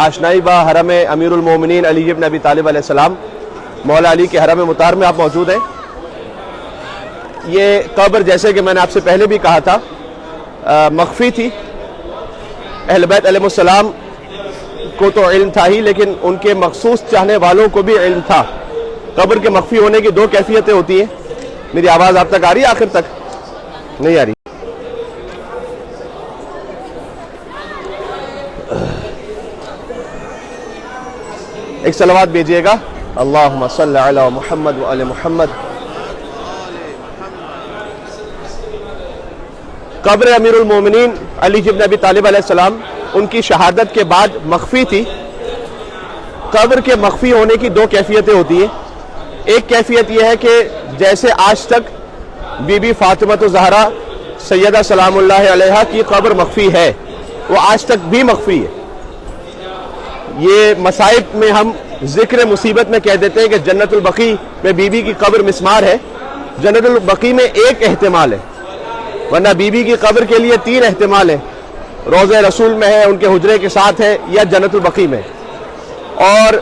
آشنائی با حرم امیر المومنین علی ابن ابی طالب علیہ السلام مولا علی کے حرم مطہر میں آپ موجود ہیں۔ یہ قبر جیسے کہ میں نے آپ سے پہلے بھی کہا تھا مخفی تھی۔ اہل بیت علیہ السلام کو تو علم تھا ہی، لیکن ان کے مخصوص چاہنے والوں کو بھی علم تھا۔ قبر کے مخفی ہونے کی دو کیفیتیں ہوتی ہیں۔ میری آواز آپ تک آ رہی ہے؟ آخر تک نہیں آ رہی؟ ایک صلوات بھیجیے گا، اللہم صلی علی محمد وعلی محمد۔ قبر امیر المومنین علی ابن ابی طالب علیہ السلام ان کی شہادت کے بعد مخفی تھی۔ قبر کے مخفی ہونے کی دو کیفیتیں ہوتی ہیں۔ ایک کیفیت یہ ہے کہ جیسے آج تک بی بی فاطمہ الزہرا سیدہ سلام اللہ علیہا کی قبر مخفی ہے، وہ آج تک بھی مخفی ہے۔ یہ مصائب میں ہم ذکر مصیبت میں کہہ دیتے ہیں کہ جنت البقیع میں بی بی کی قبر مسمار ہے۔ جنت البقیع میں ایک احتمال ہے، ورنہ بی بی کی قبر کے لیے تین احتمال ہیں۔ روضہ رسول میں ہے، ان کے حجرے کے ساتھ ہے، یا جنت البقیع میں۔ اور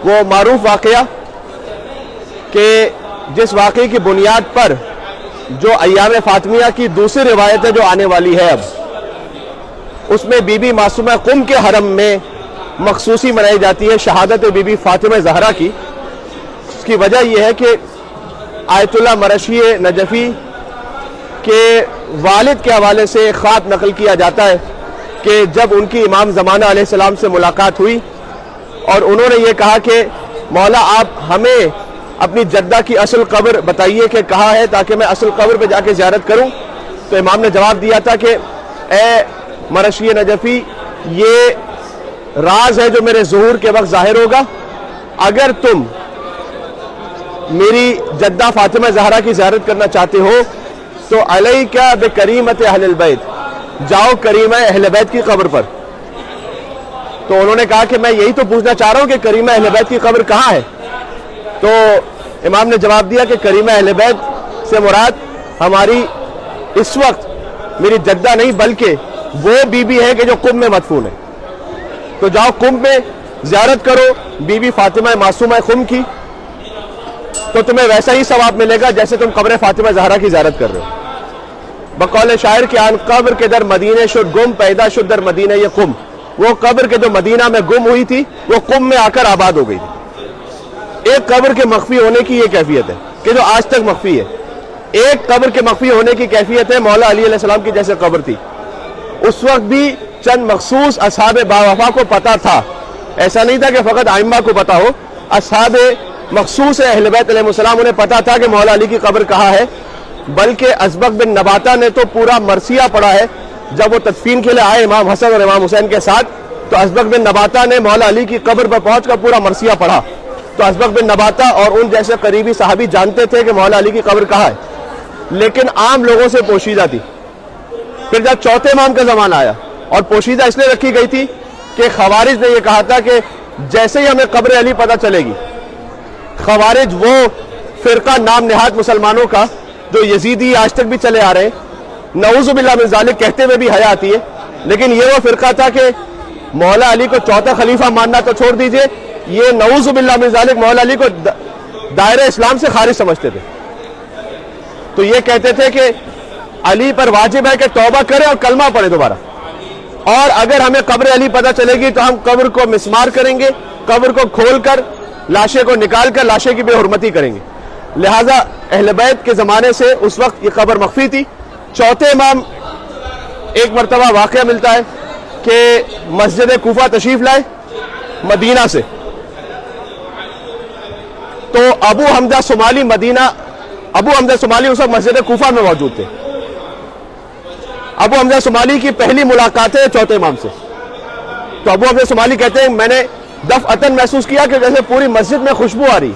وہ معروف واقعہ کہ جس واقعے کی بنیاد پر جو ایام فاطمیہ کی دوسری روایت ہے جو آنے والی ہے اب، اس میں بی بی معصومہ قم کے حرم میں مخصوصی منائی جاتی ہے شہادت بی بی فاطمہ زہرا کی۔ اس کی وجہ یہ ہے کہ آیت اللہ مرشی نجفی کے والد کے حوالے سے خط نقل کیا جاتا ہے کہ جب ان کی امام زمانہ علیہ السلام سے ملاقات ہوئی اور انہوں نے یہ کہا کہ مولا آپ ہمیں اپنی جدہ کی اصل قبر بتائیے کہ کہاں ہے تاکہ میں اصل قبر پہ جا کے زیارت کروں، تو امام نے جواب دیا تھا کہ اے مرشی نجفی، یہ راز ہے جو میرے ظہور کے وقت ظاہر ہوگا۔ اگر تم میری جدہ فاطمہ زہرا کی زیارت کرنا چاہتے ہو تو علیکا بکریمت اہل البیت، جاؤ کریمہ اہل بیت کی قبر پر۔ تو انہوں نے کہا کہ میں یہی تو پوچھنا چاہ رہا ہوں کہ کریمہ اہل بیت کی قبر کہاں ہے؟ تو امام نے جواب دیا کہ کریمہ اہل بیت سے مراد ہماری اس وقت میری جدہ نہیں بلکہ وہ بی بی ہے کہ جو قم میں مدفون ہے۔ تو جاؤ قم میں زیارت کرو بی بی فاطمہ معصومہ قم کی، تو تمہیں ویسا ہی ثواب ملے گا جیسے تم قبر فاطمہ زہرا کی زیارت کر رہے ہو۔ بقول شاعر کہ آن قبر کے در مدینے شد گم، پیدا شد در مدینہ یہ قم۔ وہ قبر کے جو مدینہ میں گم ہوئی تھی وہ قم میں آ کر آباد ہو گئی تھی۔ ایک قبر کے مخفی ہونے کی یہ کیفیت ہے کہ جو آج تک مخفی ہے۔ ایک قبر کے مخفی ہونے کی کیفیت ہے مولا علی علیہ السلام کی جیسے قبر تھی، اس وقت بھی چند مخصوص اصحاب باوفا کو پتا تھا، ایسا نہیں تھا کہ فقط ائمہ کو پتا ہو۔ اصحاب مخصوص اہل بیت علیہ السلام انہیں پتا تھا کہ مولا علی کی قبر کہاں ہے، بلکہ ازبق بن نباتہ نے تو پورا مرثیہ پڑھا ہے۔ جب وہ تدفین کے لیے آئے امام حسن اور امام حسین کے ساتھ، تو ازبق بن نباتہ نے مولا علی کی قبر پر پہنچ کر پورا مرثیہ پڑھا۔ تو ازبق بن نباتہ اور ان جیسے قریبی صحابی جانتے تھے کہ مولا علی کی قبر کہاں ہے، لیکن عام لوگوں سے پوشیدہ تھی۔ پھر جب چوتھے امام کا زمانہ آیا، اور پوشیدہ اس لیے رکھی گئی تھی کہ خوارج نے یہ کہا تھا کہ جیسے ہی ہمیں قبر علی پتہ چلے گی، خوارج وہ فرقہ نام نہاد مسلمانوں کا جو یزیدی آج تک بھی چلے آ رہے ہیں، نعوذ باللہ من ذالک کہتے ہوئے بھی حیا آتی ہے، لیکن یہ وہ فرقہ تھا کہ مولا علی کو چوتھا خلیفہ ماننا تو چھوڑ دیجئے، یہ نعوذ باللہ من ذالک مولا علی کو دائرہ اسلام سے خارج سمجھتے تھے۔ تو یہ کہتے تھے کہ علی پر واجب ہے کہ توبہ کرے اور کلمہ پڑھے دوبارہ، اور اگر ہمیں قبر علی پتہ چلے گی تو ہم قبر کو مسمار کریں گے، قبر کو کھول کر لاشے کو نکال کر لاشے کی بے حرمتی کریں گے۔ لہٰذا اہل بیت کے زمانے سے اس وقت یہ قبر مخفی تھی۔ چوتھے امام ایک مرتبہ واقعہ ملتا ہے کہ مسجد کوفہ تشریف لائے مدینہ سے، تو ابو حمزہ صومالی اس وقت مسجد کوفہ میں موجود تھے۔ ابو حمزہ صومالی کی پہلی ملاقات ہے چوتھے امام سے، تو ابو حمزہ صومالی کہتے ہیں میں نے دفعتاً محسوس کیا کہ جیسے پوری مسجد میں خوشبو آ رہی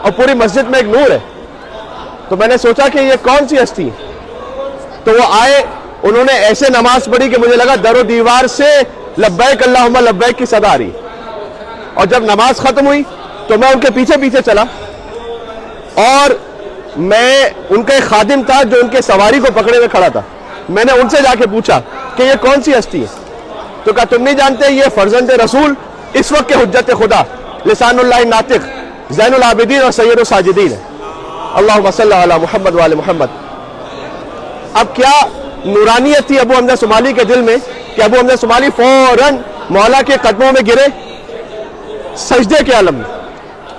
اور پوری مسجد میں ایک نور ہے، تو میں نے سوچا کہ یہ کون سی ہستی ہے؟ تو وہ آئے، انہوں نے ایسے نماز پڑھی کہ مجھے لگا در و دیوار سے لبیک اللہم لبیک کی صدا آ رہی، اور جب نماز ختم ہوئی تو میں ان کے پیچھے پیچھے چلا، اور میں ان کا ایک خادم تھا جو ان کے سواری کو پکڑے ہوئے کھڑا تھا، میں نے ان سے جا کے پوچھا کہ یہ کون سی ہستی ہے؟ تو کہا تم نہیں جانتے یہ فرزند رسول اس وقت کے حجت خدا لسان اللہ ناطق زین العابدین اور سید الساجدین ہے. اللہم صلی علی محمد وآل محمد. اب کیا نورانیت تھی ابو حمزہ صومالی کے دل میں کہ ابو حمزہ صومالی فوراً مولا کے قدموں میں گرے سجدے کے عالم میں.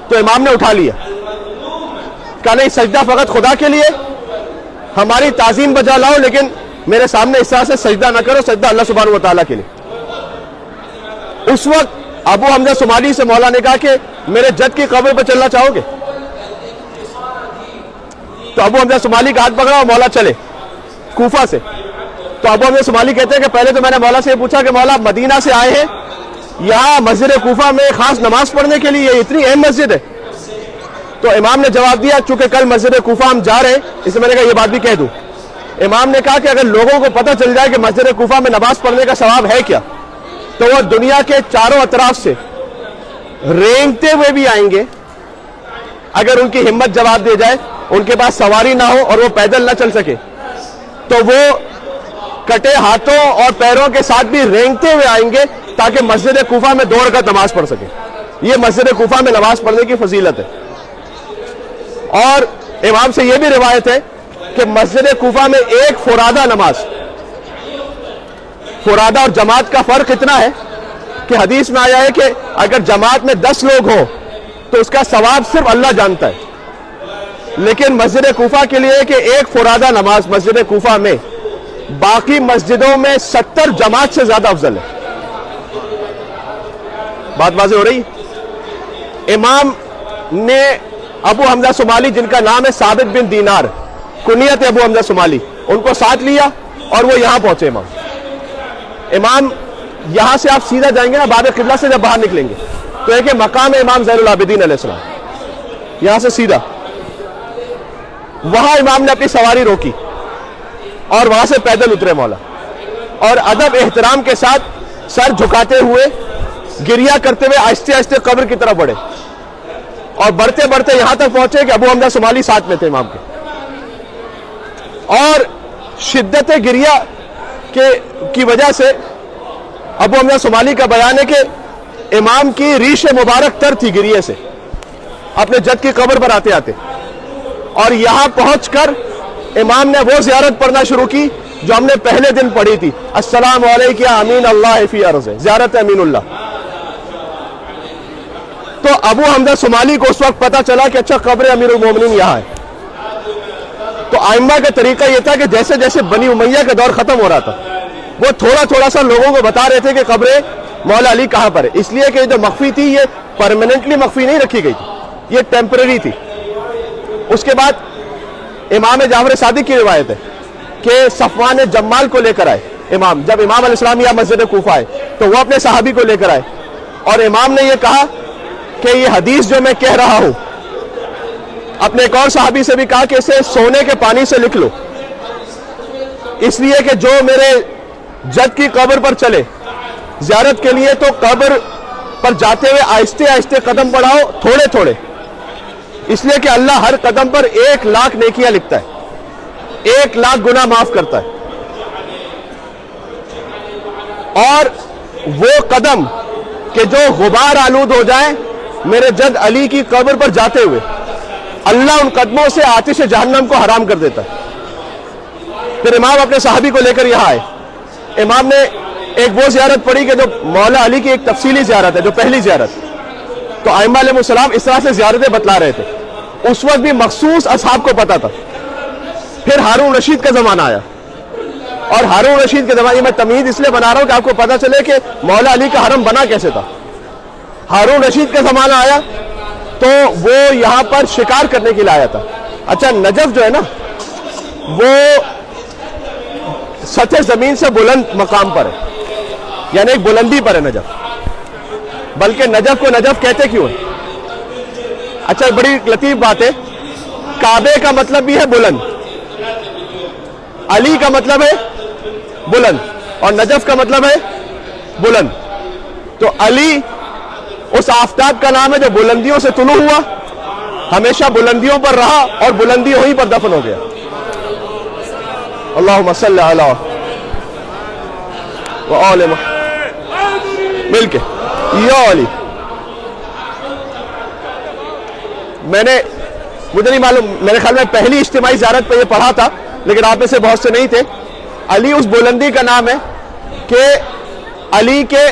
تو امام نے اٹھا لیا, کہا نہیں, سجدہ فقط خدا کے لیے, ہماری تعظیم بجا لاؤ, لیکن میرے سامنے اس طرح سے سجدہ نہ کرو, سجدہ اللہ سبحانہ و تعالیٰ کے لیے. اس وقت ابو حمزہ صومالی سے مولا نے کہا کہ میرے جد کی قبر پہ چلنا چاہو گے؟ تو ابو حمزہ صومالی کا ہاتھ پکڑا اور مولا چلے کوفہ سے. تو ابو حمزہ صومالی کہتے ہیں کہ پہلے تو میں نے مولا سے یہ پوچھا کہ مولا مدینہ سے آئے ہیں, یہاں مسجد کوفہ میں خاص نماز پڑھنے کے لیے اتنی اہم مسجد ہے؟ تو امام نے جواب دیا چونکہ کل مسجد کوفہ ہم جا رہے ہیں, اس لیے میں نے کہا یہ بات بھی کہہ دوں. امام نے کہا کہ اگر لوگوں کو پتہ چل جائے کہ مسجد کوفہ میں نماز پڑھنے کا ثواب ہے کیا, تو وہ دنیا کے چاروں اطراف سے رینگتے ہوئے بھی آئیں گے. اگر ان کی ہمت جواب دے جائے, ان کے پاس سواری نہ ہو اور وہ پیدل نہ چل سکے, تو وہ کٹے ہاتھوں اور پیروں کے ساتھ بھی رینگتے ہوئے آئیں گے تاکہ مسجد کوفہ میں 2 رکعت نماز پڑھ سکے. یہ مسجد کوفہ میں نماز پڑھنے کی فضیلت ہے. اور امام سے یہ بھی روایت ہے کہ مسجد کوفہ میں ایک فرادہ نماز, فرادہ اور جماعت کا فرق اتنا ہے کہ حدیث میں آیا ہے کہ اگر جماعت میں 10 لوگ ہوں تو اس کا ثواب صرف اللہ جانتا ہے, لیکن مسجد کوفہ کے لیے کہ ایک فرادہ نماز مسجد کوفہ میں باقی مسجدوں میں 70 جماعت سے زیادہ افضل ہے. بات واضح ہو رہی. امام نے ابو حمزہ صومالی, جن کا نام ہے ثابت بن دینار, کنیت ابو حمزہ صومالی, ان کو ساتھ لیا اور وہ یہاں پہنچے. امام یہاں سے آپ سیدھا جائیں گے نا, باب قبلہ سے جب باہر نکلیں گے تو ایک مقام ہے امام زین العابدین علیہ السلام, یہاں سے سیدھا وہاں امام نے اپنی سواری روکی اور وہاں سے پیدل اترے مولا, اور ادب احترام کے ساتھ سر جھکاتے ہوئے گریہ کرتے ہوئے آہستہ آہستہ قبر کی طرف بڑھے, اور بڑھتے بڑھتے یہاں تک پہنچے کہ ابو حمزہ صومالی ساتھ میں تھے امام کے. اور شدت گریہ کی وجہ سے ابو حمزہ صومالی کا بیان ہے کہ امام کی ریش مبارک تر تھی گریہ سے اپنے جد کی قبر پر آتے آتے, اور یہاں پہنچ کر امام نے وہ زیارت پڑھنا شروع کی جو ہم نے پہلے دن پڑھی تھی, السلام علیکم امین اللہ فی ارض, زیارت امین اللہ. تو ابو حمزہ صومالی کو اس وقت پتا چلا کہ اچھا قبر امیر المومنین یہاں ہے. تو آئمہ کا طریقہ یہ تھا کہ جیسے جیسے بنی امیہ کا دور ختم ہو رہا تھا وہ تھوڑا تھوڑا سا لوگوں کو بتا رہے تھے کہ قبر مولا علی کہاں پر ہے, اس لیے کہ جو مخفی تھی یہ پرماننٹلی مخفی نہیں رکھی گئی تھی, یہ ٹیمپرری تھی. اس کے بعد امام جعفر صادق کی روایت ہے کہ صفوان جمال کو لے کر آئے امام, جب امام علیہ السلام یا مسجد کوفہ آئے تو وہ اپنے صحابی کو لے کر آئے, اور امام نے یہ کہا کہ یہ حدیث جو میں کہہ رہا ہوں, اپنے ایک اور صحابی سے بھی کہا کہ اسے سونے کے پانی سے لکھ لو, اس لیے کہ جو میرے جد کی قبر پر چلے زیارت کے لیے تو قبر پر جاتے ہوئے آہستہ آہستہ قدم بڑھاؤ, تھوڑے تھوڑے, اس لیے کہ اللہ ہر قدم پر 1,00,000 نیکیاں لکھتا ہے, 1,00,000 گناہ معاف کرتا ہے. اور وہ قدم کہ جو غبار آلود ہو جائیں میرے جد علی کی قبر پر جاتے ہوئے, اللہ ان قدموں سے آتش جہنم کو حرام کر دیتا ہے. پھر امام اپنے صحابی کو لے کر یہاں آئے. امام نے ایک وہ زیارت پڑھی کہ جو مولا علی کی ایک تفصیلی زیارت ہے, جو پہلی زیارت. تو ائمہ علیہ السلام اس طرح سے زیارتیں بتلا رہے تھے, اس وقت بھی مخصوص اصحاب کو پتا تھا. پھر ہارون رشید کا زمانہ آیا, اور ہارون رشید کے زمانے میں تمہید اس لیے بنا رہا ہوں کہ آپ کو پتا چلے کہ مولا علی کا حرم بنا کیسے تھا. ہارون رشید کا زمانہ آیا تو وہ یہاں پر شکار کرنے کے لیے آیا تھا. اچھا نجف جو ہے نا وہ سطح زمین سے بلند مقام پر ہے, یعنی ایک بلندی پر ہے نجف, بلکہ نجف کو نجف کہتے کیوں ہیں؟ اچھا بڑی لطیف بات ہے, کعبے کا مطلب بھی ہے بلند, علی کا مطلب ہے بلند, اور نجف کا مطلب ہے بلند. تو علی اس آفتاب کا نام ہے جو بلندیوں سے طلوع ہوا, ہمیشہ بلندیوں پر رہا اور بلندی وہیں پر دفن ہو گیا. اللہم صلی علی وآل محمد. مل کے یا علی. مجھے نہیں معلوم، میرے خیال میں پہلی اجتماعی زیارت پہ یہ پڑھا تھا، لیکن آپ میں سے بہت سے نہیں تھے. علی اس بلندی کا نام ہے کہ علی کے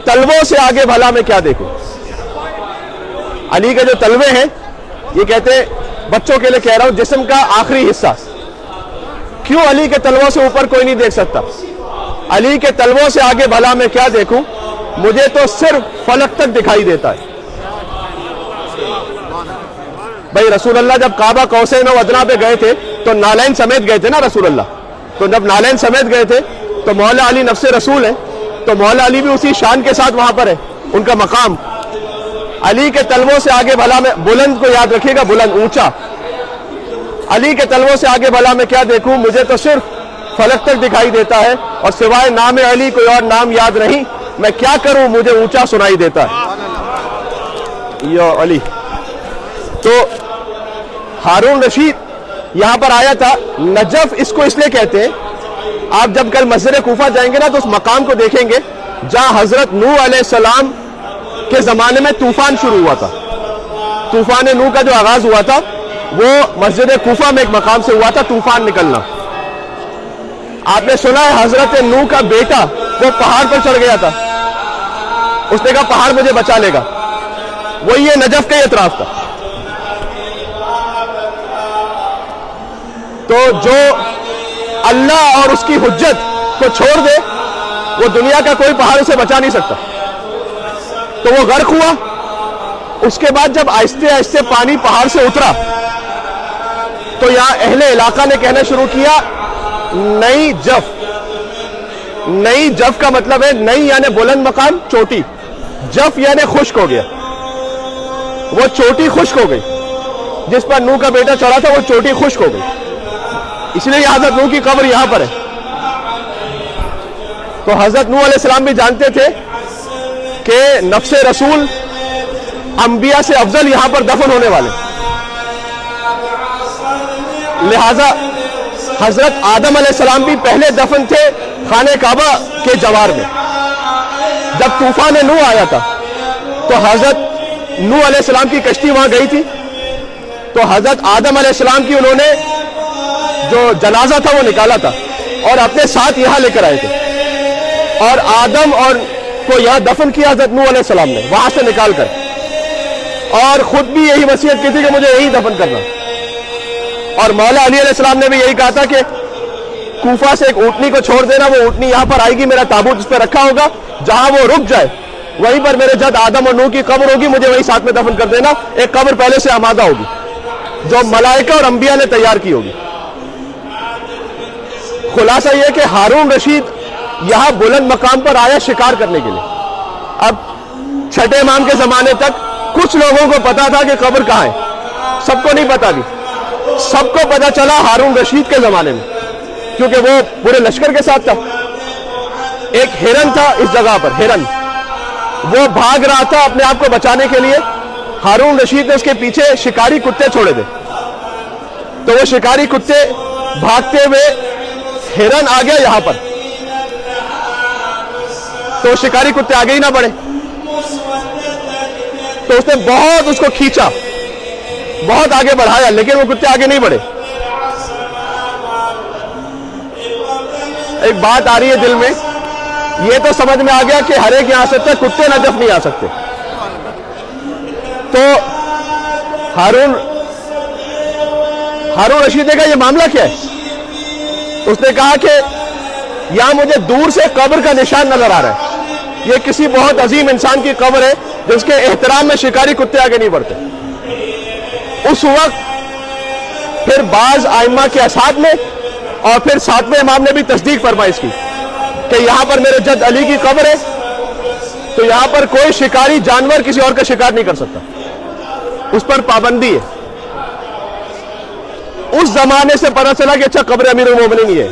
تلووں سے آگے بھلا میں کیا دیکھوں. علی کے جو تلوے ہیں، یہ کہتے ہیں بچوں کے لیے کہہ رہا ہوں، جسم کا آخری حصہ. کیوں علی کے تلووں سے اوپر کوئی نہیں دیکھ سکتا؟ علی کے تلووں سے آگے بھلا میں کیا دیکھوں، مجھے تو صرف فلک تک دکھائی دیتا ہے. بھائی رسول اللہ جب کعبہ قوسین و ادنا پہ گئے تھے تو نالین سمیت گئے تھے نا رسول اللہ. تو جب نالین سمیت گئے تھے تو مولا علی نفس رسول ہے، تو مولا علی بھی اسی شان کے ساتھ وہاں پر ہے. ان کا مقام علی کے تلووں سے آگے بھلا میں، بلند کو یاد رکھیے گا، بلند اونچا. علی کے تلووں سے آگے بھلا میں کیا دیکھوں، مجھے تو صرف فلک تک دکھائی دیتا ہے، اور سوائے نام علی کوئی اور نام یاد نہیں. میں کیا کروں، مجھے اونچا سنائی دیتا ہے. یا علی. تو ہارون رشید یہاں پر آیا تھا. نجف اس کو اس لیے کہتے ہیں، آپ جب کل مسجد کوفہ جائیں گے نا تو اس مقام کو دیکھیں گے جہاں حضرت نوح علیہ السلام کے زمانے میں طوفان شروع ہوا تھا. طوفان نوح کا جو آغاز ہوا تھا وہ مسجد کوفہ میں ایک مقام سے ہوا تھا، طوفان نکلنا. آپ نے سنا ہے حضرت نوح کا بیٹا وہ پہاڑ پر چڑھ گیا تھا، اس نے کہا پہاڑ مجھے بچا لے گا. وہ یہ نجف کا اعتراف تھا. تو جو اللہ اور اس کی حجت کو چھوڑ دے، وہ دنیا کا کوئی پہاڑ اسے بچا نہیں سکتا. تو وہ غرق ہوا. اس کے بعد جب آہستہ آہستہ پانی پہاڑ سے اترا تو یہاں اہل علاقہ نے کہنا شروع کیا نئی جف. نئی جف کا مطلب ہے نئی یعنی بلند مقام، چوٹی. جف یعنی خشک ہو گیا، وہ چوٹی خشک ہو گئی. جس پر نوح کا بیٹا چڑھا تھا وہ چوٹی خشک ہو گئی. اس لیے حضرت نوح کی قبر یہاں پر ہے. تو حضرت نوح علیہ السلام بھی جانتے تھے کہ نفس رسول انبیاء سے افضل یہاں پر دفن ہونے والے، لہذا حضرت آدم علیہ السلام بھی پہلے دفن تھے خانہ کعبہ کے جوار میں. جب طوفان نوح آیا تھا تو حضرت نوح علیہ السلام کی کشتی وہاں گئی تھی. تو حضرت آدم علیہ السلام کی انہوں نے جو جنازہ تھا وہ نکالا تھا اور اپنے ساتھ یہاں لے کر آئے تھے، اور آدم اور کو یہاں دفن کیا حضرت نوح علیہ السلام نے وہاں سے نکال کر، اور خود بھی یہی وصیت کی تھی کہ مجھے یہی دفن کرنا. اور مولا علی علیہ السلام نے بھی یہی کہا تھا کہ کوفہ سے ایک اونٹنی کو چھوڑ دینا، وہ اونٹنی یہاں پر آئے گی، میرا تابوت اس پہ رکھا ہوگا، جہاں وہ رک جائے وہیں پر میرے جد آدم اور نوح کی قبر ہوگی، مجھے وہیں ساتھ میں دفن کر دینا. ایک قبر پہلے سے آمادہ ہوگی جو ملائکہ اور انبیاء نے تیار کی ہوگی. خلاصہ یہ کہ ہارون رشید یہاں بلند مقام پر آیا شکار کرنے کے لیے. اب چھٹے امام کے زمانے تک کچھ لوگوں کو پتا تھا کہ قبر کہاں ہے، سب کو نہیں پتا تھی. سب کو پتا چلا ہارون رشید کے زمانے میں، کیونکہ وہ پورے لشکر کے ساتھ تھا. ایک ہرن تھا اس جگہ پر، ہرن وہ بھاگ رہا تھا اپنے آپ کو بچانے کے لیے. ہارون رشید نے اس کے پیچھے شکاری کتے چھوڑے تھے، تو وہ شکاری کتے بھاگتے ہوئے ہرن آ گیا یہاں پر، تو شکاری کتے آگے ہی نہ بڑھے. تو اس نے بہت اس کو کھینچا، بہت آگے بڑھایا، لیکن وہ کتے آگے نہیں بڑھے. ایک بات آ رہی ہے دل میں، یہ تو سمجھ میں آ گیا کہ ہر ایک یہاں سکتا ہے، کتے نجف نہیں آ سکتے. تو ہارون رشید نے کہا یہ معاملہ کیا ہے؟ اس نے کہا کہ یہاں مجھے دور سے قبر کا نشان نظر آ رہا ہے، یہ کسی بہت عظیم انسان کی قبر ہے جس کے احترام میں شکاری کتے آگے نہیں بڑھتے. اس وقت پھر بعض ائمہ کے اساتذہ نے اور پھر ساتویں امام نے بھی تصدیق فرمائی اس کی کہ یہاں پر میرے جد علی کی قبر ہے، تو یہاں پر کوئی شکاری جانور کسی اور کا شکار نہیں کر سکتا، اس پر پابندی ہے. اس زمانے سے پتہ چلا کہ اچھا قبر امیر المومنین یہ ہے.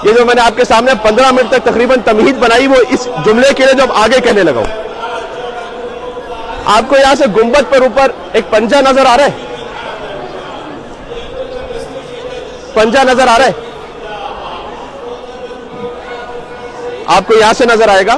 یہ جو میں نے آپ کے سامنے 15 منٹ تک تقریباً تمہید بنائی، وہ اس جملے کے لیے جو اب آگے کہنے لگا ہوں. آپ کو یہاں سے گنبد پر اوپر ایک پنجہ نظر آ رہا ہے، پنجہ نظر آ رہا ہے آپ کو، یہاں سے نظر آئے گا.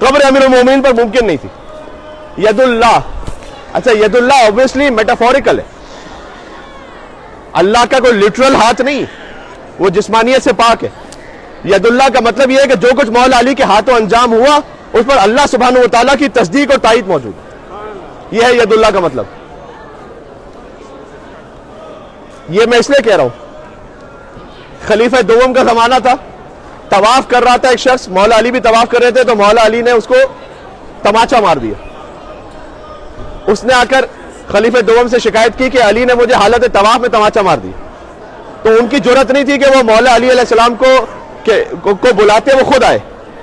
قبر امیر المومنین پر ممکن نہیں تھی. ید اللہ, اچھا ید اللہ obviously میٹافوریکل ہے, اللہ کا کوئی لٹرل ہاتھ نہیں, وہ جسمانیت سے پاک ہے. ید اللہ کا مطلب یہ ہے کہ جو کچھ مولا علی کے ہاتھوں انجام ہوا اس پر اللہ سبحانہ و تعالیٰ کی تصدیق اور تائید موجود ہے. یہ ہے ید اللہ کا مطلب. یہ میں اس لیے کہہ رہا ہوں, خلیفہ دوم کا زمانہ تھا, طواف کر رہا تھا ایک شخص, مولا علی بھی طواف کر رہے تھے, تو مولا علی نے اس کو تماچا مار دیا. اس نے آ کر خلیفہ دوم سے شکایت کی کہ علی نے مجھے حالت طواف میں تماچا مار دیا. تو ان کی جرأت نہیں تھی کہ وہ مولا علی علیہ السلام کو بلاتے, وہ خود آئے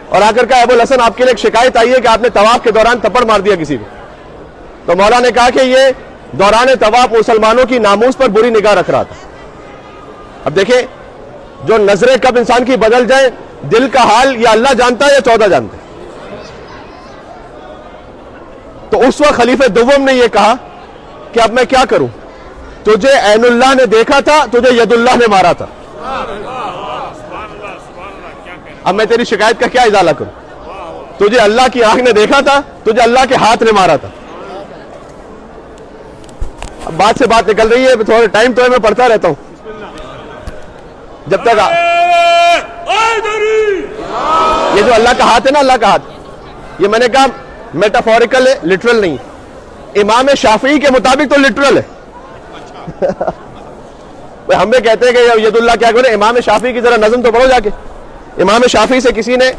اور آ کر کہا ابو الحسن آپ کے لیے ایک شکایت آئی ہے کہ آپ نے طواف کے دوران تھپڑ مار دیا کسی کو. تو مولا نے کہا کہ یہ دوران طواف مسلمانوں کی ناموس پر بری نگاہ رکھ رہا تھا. اب دیکھیں, جو نظریں کب انسان کی بدل جائیں, دل کا حال یا اللہ جانتا ہے یا 14 جانتے ہیں. تو اس وقت خلیفہ دوم نے یہ کہا کہ اب میں کیا کروں, تجھے عین اللہ نے دیکھا تھا, تجھے ید اللہ نے مارا تھا, اب میں تیری شکایت کا کیا ازالہ کروں. تجھے اللہ کی آنکھ نے دیکھا تھا, تجھے اللہ کے ہاتھ نے مارا تھا. اب بات سے بات نکل رہی ہے, تھوڑا ٹائم تو ہے, میں پڑھتا رہتا ہوں جب تک یہ جو اللہ کا ہاتھ ہے نا, اللہ کا ہاتھ, یہ میں نے کہا میٹافوریکل ہے, لٹرل نہیں. امام شافعی کے مطابق تو لٹرل ہے. ہمیں کہتے ہیں کہ ید اللہ کیا کرے, امام شافعی کی ذرا نظم تو پڑھو جا کے. امام شافعی سے کسی نے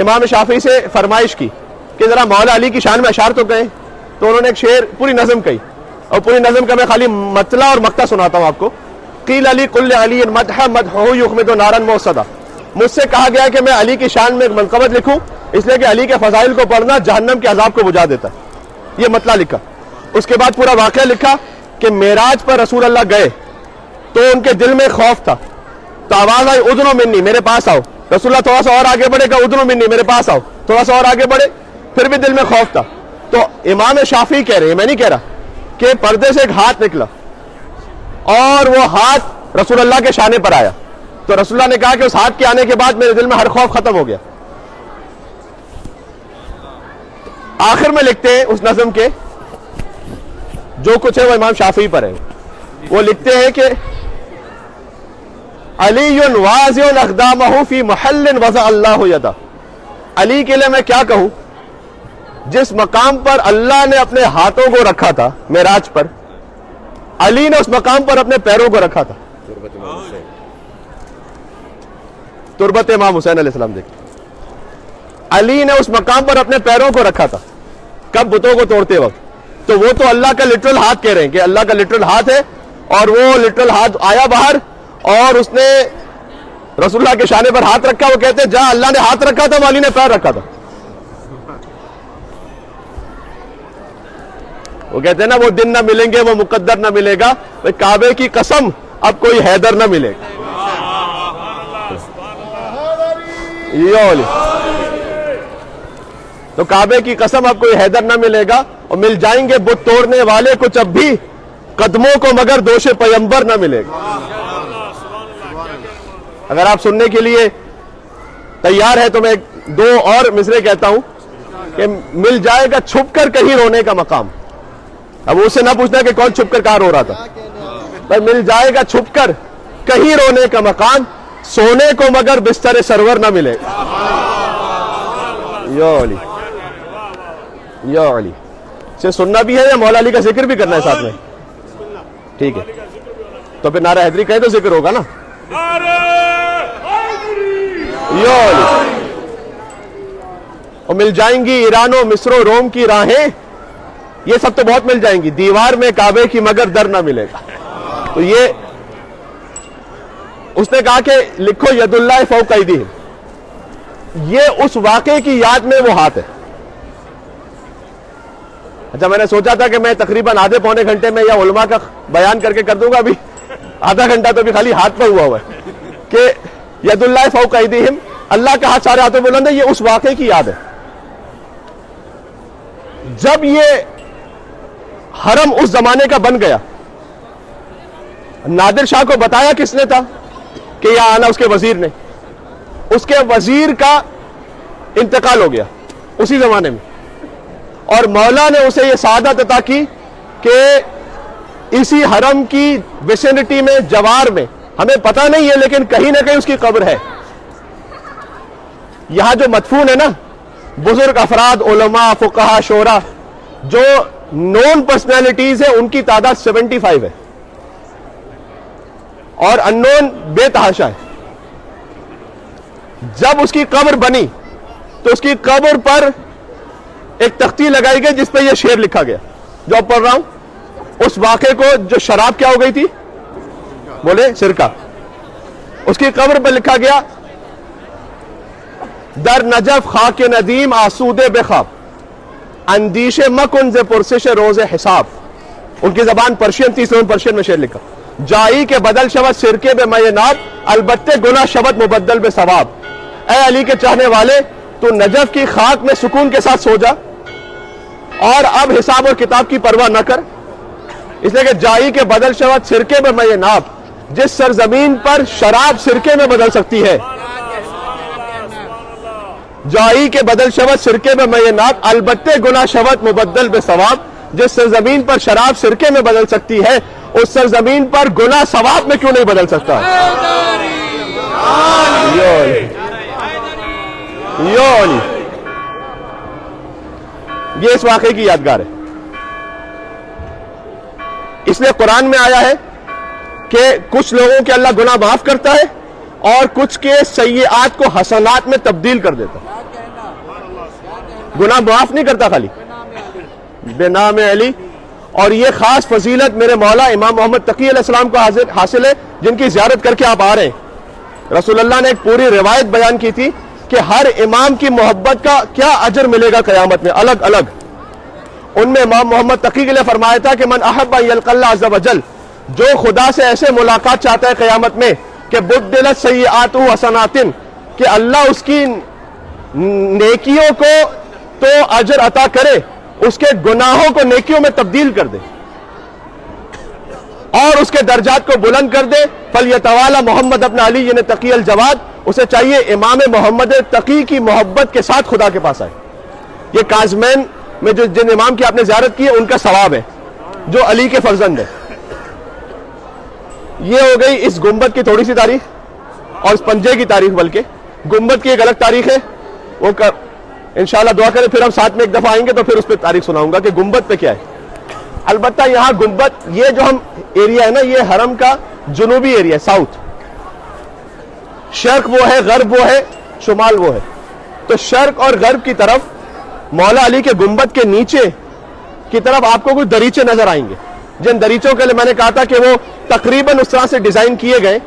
امام شافعی سے فرمائش کی کہ ذرا مولا علی کی شان میں اشعار تو کہیں, تو انہوں نے ایک شعر پوری نظم کہی, اور پوری نظم کا میں خالی مطلع اور مقطع سناتا ہوں آپ کو. قیل علی کل علی مدح مدحہ یخمد نارا موصدا, مجھ سے کہا گیا کہ میں علی کی شان میں ایک منقبت لکھوں, اس لیے کہ علی کے فضائل کو پڑھنا جہنم کے عذاب کو بجھا دیتا ہے. یہ مطلع لکھا. اس کے بعد پورا واقعہ لکھا کہ معراج پر رسول اللہ گئے تو ان کے دل میں خوف تھا, تو آواز آئی ادنو منی, میرے پاس آؤ. رسول اللہ تھوڑا سا اور آگے بڑھے, کہا ادنو منی, میرے پاس آؤ. تھوڑا سا اور آگے بڑھے, پھر بھی دل میں خوف تھا. تو امام شافعی کہہ رہے ہیں, میں نہیں کہہ رہا, کہ پردے سے ایک ہاتھ نکلا اور وہ ہاتھ رسول اللہ کے شانے پر آیا. تو رسول اللہ نے کہا کہ اس ہاتھ کے آنے کے بعد میرے دل میں ہر خوف ختم ہو گیا. آخر میں لکھتے ہیں اس نظم کے, جو کچھ ہے وہ امام شافعی پر ہے. وہ لکھتے ہیں کہ علی واضع اقدامہ فی محل وضع اللہ یدہ, علی کے لیے میں کیا کہوں, جس مقام پر اللہ نے اپنے ہاتھوں کو رکھا تھا معراج پر, علی نے اس مقام پر اپنے پیروں کو رکھا تھا. تربت امام حسین علیہ السلام دیکھ, علی نے اس مقام پر اپنے پیروں کو رکھا تھا. کب؟ بتوں کو توڑتے وقت. تو وہ تو اللہ کا لٹرل ہاتھ کہہ رہے ہیں کہ اللہ کا لٹرل ہاتھ ہے, اور وہ لٹرل ہاتھ آیا باہر اور اس نے رسول اللہ کے شانے پر ہاتھ رکھا. وہ کہتے ہیں جہاں اللہ نے ہاتھ رکھا تھا وہ علی نے پیر رکھا تھا. وہ کہتے ہیں نا وہ دن نہ ملیں گے, وہ مقدر نہ ملے گا, کعبے کی قسم اب کوئی حیدر نہ ملے گا. تو کعبے کی قسم اب کوئی حیدر نہ ملے گا, اور مل جائیں گے بت توڑنے والے کچھ اب بھی قدموں کو, مگر دوش پیمبر نہ ملے گا. اگر آپ سننے کے لیے تیار ہے تو میں دو اور مصرے کہتا ہوں کہ مل جائے گا چھپ کر کہیں رونے کا مقام. اب اس سے نہ پوچھنا کہ کون چھپ کر کہاں رو رہا تھا, پر مل جائے گا چھپ کر کہیں رونے کا مقام, سونے کو مگر بستر سرور نہ ملے گا. یا علی, یا علی. سے سننا بھی ہے یا مولا علی کا ذکر بھی کرنا ہے ساتھ میں؟ ٹھیک ہے, تو پھر نعرہ حیدری کہیں تو ذکر ہوگا نا. یا علی. اور مل جائیں گی ایران و مصر و روم کی راہیں, یہ سب تو بہت مل جائیں گی, دیوار میں کعبے کی مگر در نہ ملے گا. تو یہ اس نے کہا کہ لکھو ید اللہ فوق ایدیہم, یہ اس واقعے کی یاد میں وہ ہاتھ ہے. اچھا, میں نے سوچا تھا کہ میں تقریباً آدھے پونے گھنٹے میں یا علماء کا بیان کر کے کر دوں گا, ابھی آدھا گھنٹہ تو بھی خالی ہاتھ پہ ہوا ہے کہ ید اللہ فوق ایدیہم, اللہ کا ہاتھ سارے ہاتھوں میں بلند ہے. یہ اس واقعے کی یاد ہے. جب یہ حرم اس زمانے کا بن گیا, نادر شاہ کو بتایا کس نے تھا کہ یہ آنا, اس کے وزیر نے. اس کے وزیر کا انتقال ہو گیا, اسی زمانے میں, اور مولا نے اسے یہ سعادت عطا کی کہ اسی حرم کی ویسینٹی میں, جوار میں, ہمیں پتہ نہیں ہے لیکن کہیں نہ کہیں اس کی قبر ہے. یہاں جو مدفون ہے نا بزرگ افراد, علماء, فقہا, شورا, جو نون پرسنالٹیز ہیں ان کی تعداد 75 ہے, اور ان نون بے تحاشا ہے. جب اس کی قبر بنی تو اس کی قبر پر ایک تختی لگائی گئی جس پہ یہ شعر لکھا گیا جو اب پڑھ رہا ہوں. اس واقعے کو, جو شراب کیا ہو گئی تھی, بولے سرکہ, اس کی قبر پر لکھا گیا در نجف خاک ندیم آسودے بے خواب, اندیش مکن ز پرسش روز حساب. ان کی زبان پرشین تھی, پرشین میں شعر لکھا, جائی کے بدل شود سرکے بے مے ناب, البتے گناہ شود مبدل بے ثواب. اے علی کے چاہنے والے, تو نجف کی خاک میں سکون کے ساتھ سو جا, اور اب حساب اور کتاب کی پرواہ نہ کر, اس لیے کہ جائی کے بدل شود سرکے بے مے ناب, جس سرزمین پر شراب سرکے میں بدل سکتی ہے, جائی کے بدل شود سرکے میں مے ناب, البتے گناہ شود مبدل بے ثواب. جس سرزمین پر شراب سرکے میں بدل سکتی ہے, اس سرزمین پر گناہ ثواب میں کیوں نہیں بدل سکتا؟ یہ اس واقعے کی یادگار ہے. اس لیے قرآن میں آیا ہے کہ کچھ لوگوں کے اللہ گناہ معاف کرتا ہے اور کچھ کے سیئات کو حسنات میں تبدیل کر دیتا ہے. گناہ معاف نہیں کرتا خالی, بے نام علی. اور یہ خاص فضیلت میرے مولا امام محمد تقی علیہ السلام کو حاصل ہے, جن کی زیارت کر کے آپ آ رہے ہیں. رسول اللہ نے ایک پوری روایت بیان کی تھی کہ ہر امام کی محبت کا کیا اجر ملے گا قیامت میں الگ الگ. ان میں امام محمد تقی کے لیے فرمایا تھا کہ من احب ان یلقى اللہ عز وجل, جو خدا سے ایسے ملاقات چاہتا ہے قیامت میں کہ بدلت سیئاتہ حسنات, کہ اللہ اس کی نیکیوں کو تو اجر عطا کرے, اس کے گناہوں کو نیکیوں میں تبدیل کر دے اور اس کے درجات کو بلند کر دے. فلیتوالا محمد ابن علی تقی الجواد, اسے چاہیے امام محمد تقی کی محبت کے ساتھ خدا کے پاس آئے. یہ کاظمین میں جو جن امام کی آپ نے زیارت کی ہے ان کا ثواب ہے جو علی کے فرزند ہیں. یہ ہو گئی اس گنبد کی تھوڑی سی تاریخ اور اس پنجے کی تاریخ. بلکہ گنبد کی ایک الگ تاریخ ہے, وہ انشاءاللہ دعا کریں, پھر ہم ساتھ میں ایک دفعہ آئیں گے تو پھر اس پہ تاریخ سناؤں گا کہ گنبد پہ کیا ہے. البتہ یہاں گنبد, یہ جو ہم ایریا ہے نا, یہ حرم کا جنوبی ایریا, ساؤتھ. شرق وہ ہے, غرب وہ ہے, شمال وہ ہے. تو شرق اور غرب کی طرف مولا علی کے گنبد کے نیچے کی طرف آپ کو کچھ دریچے نظر آئیں گے, جن دریچوں کے لیے میں نے کہا تھا کہ وہ تقریباً اس طرح سے ڈیزائن کیے گئے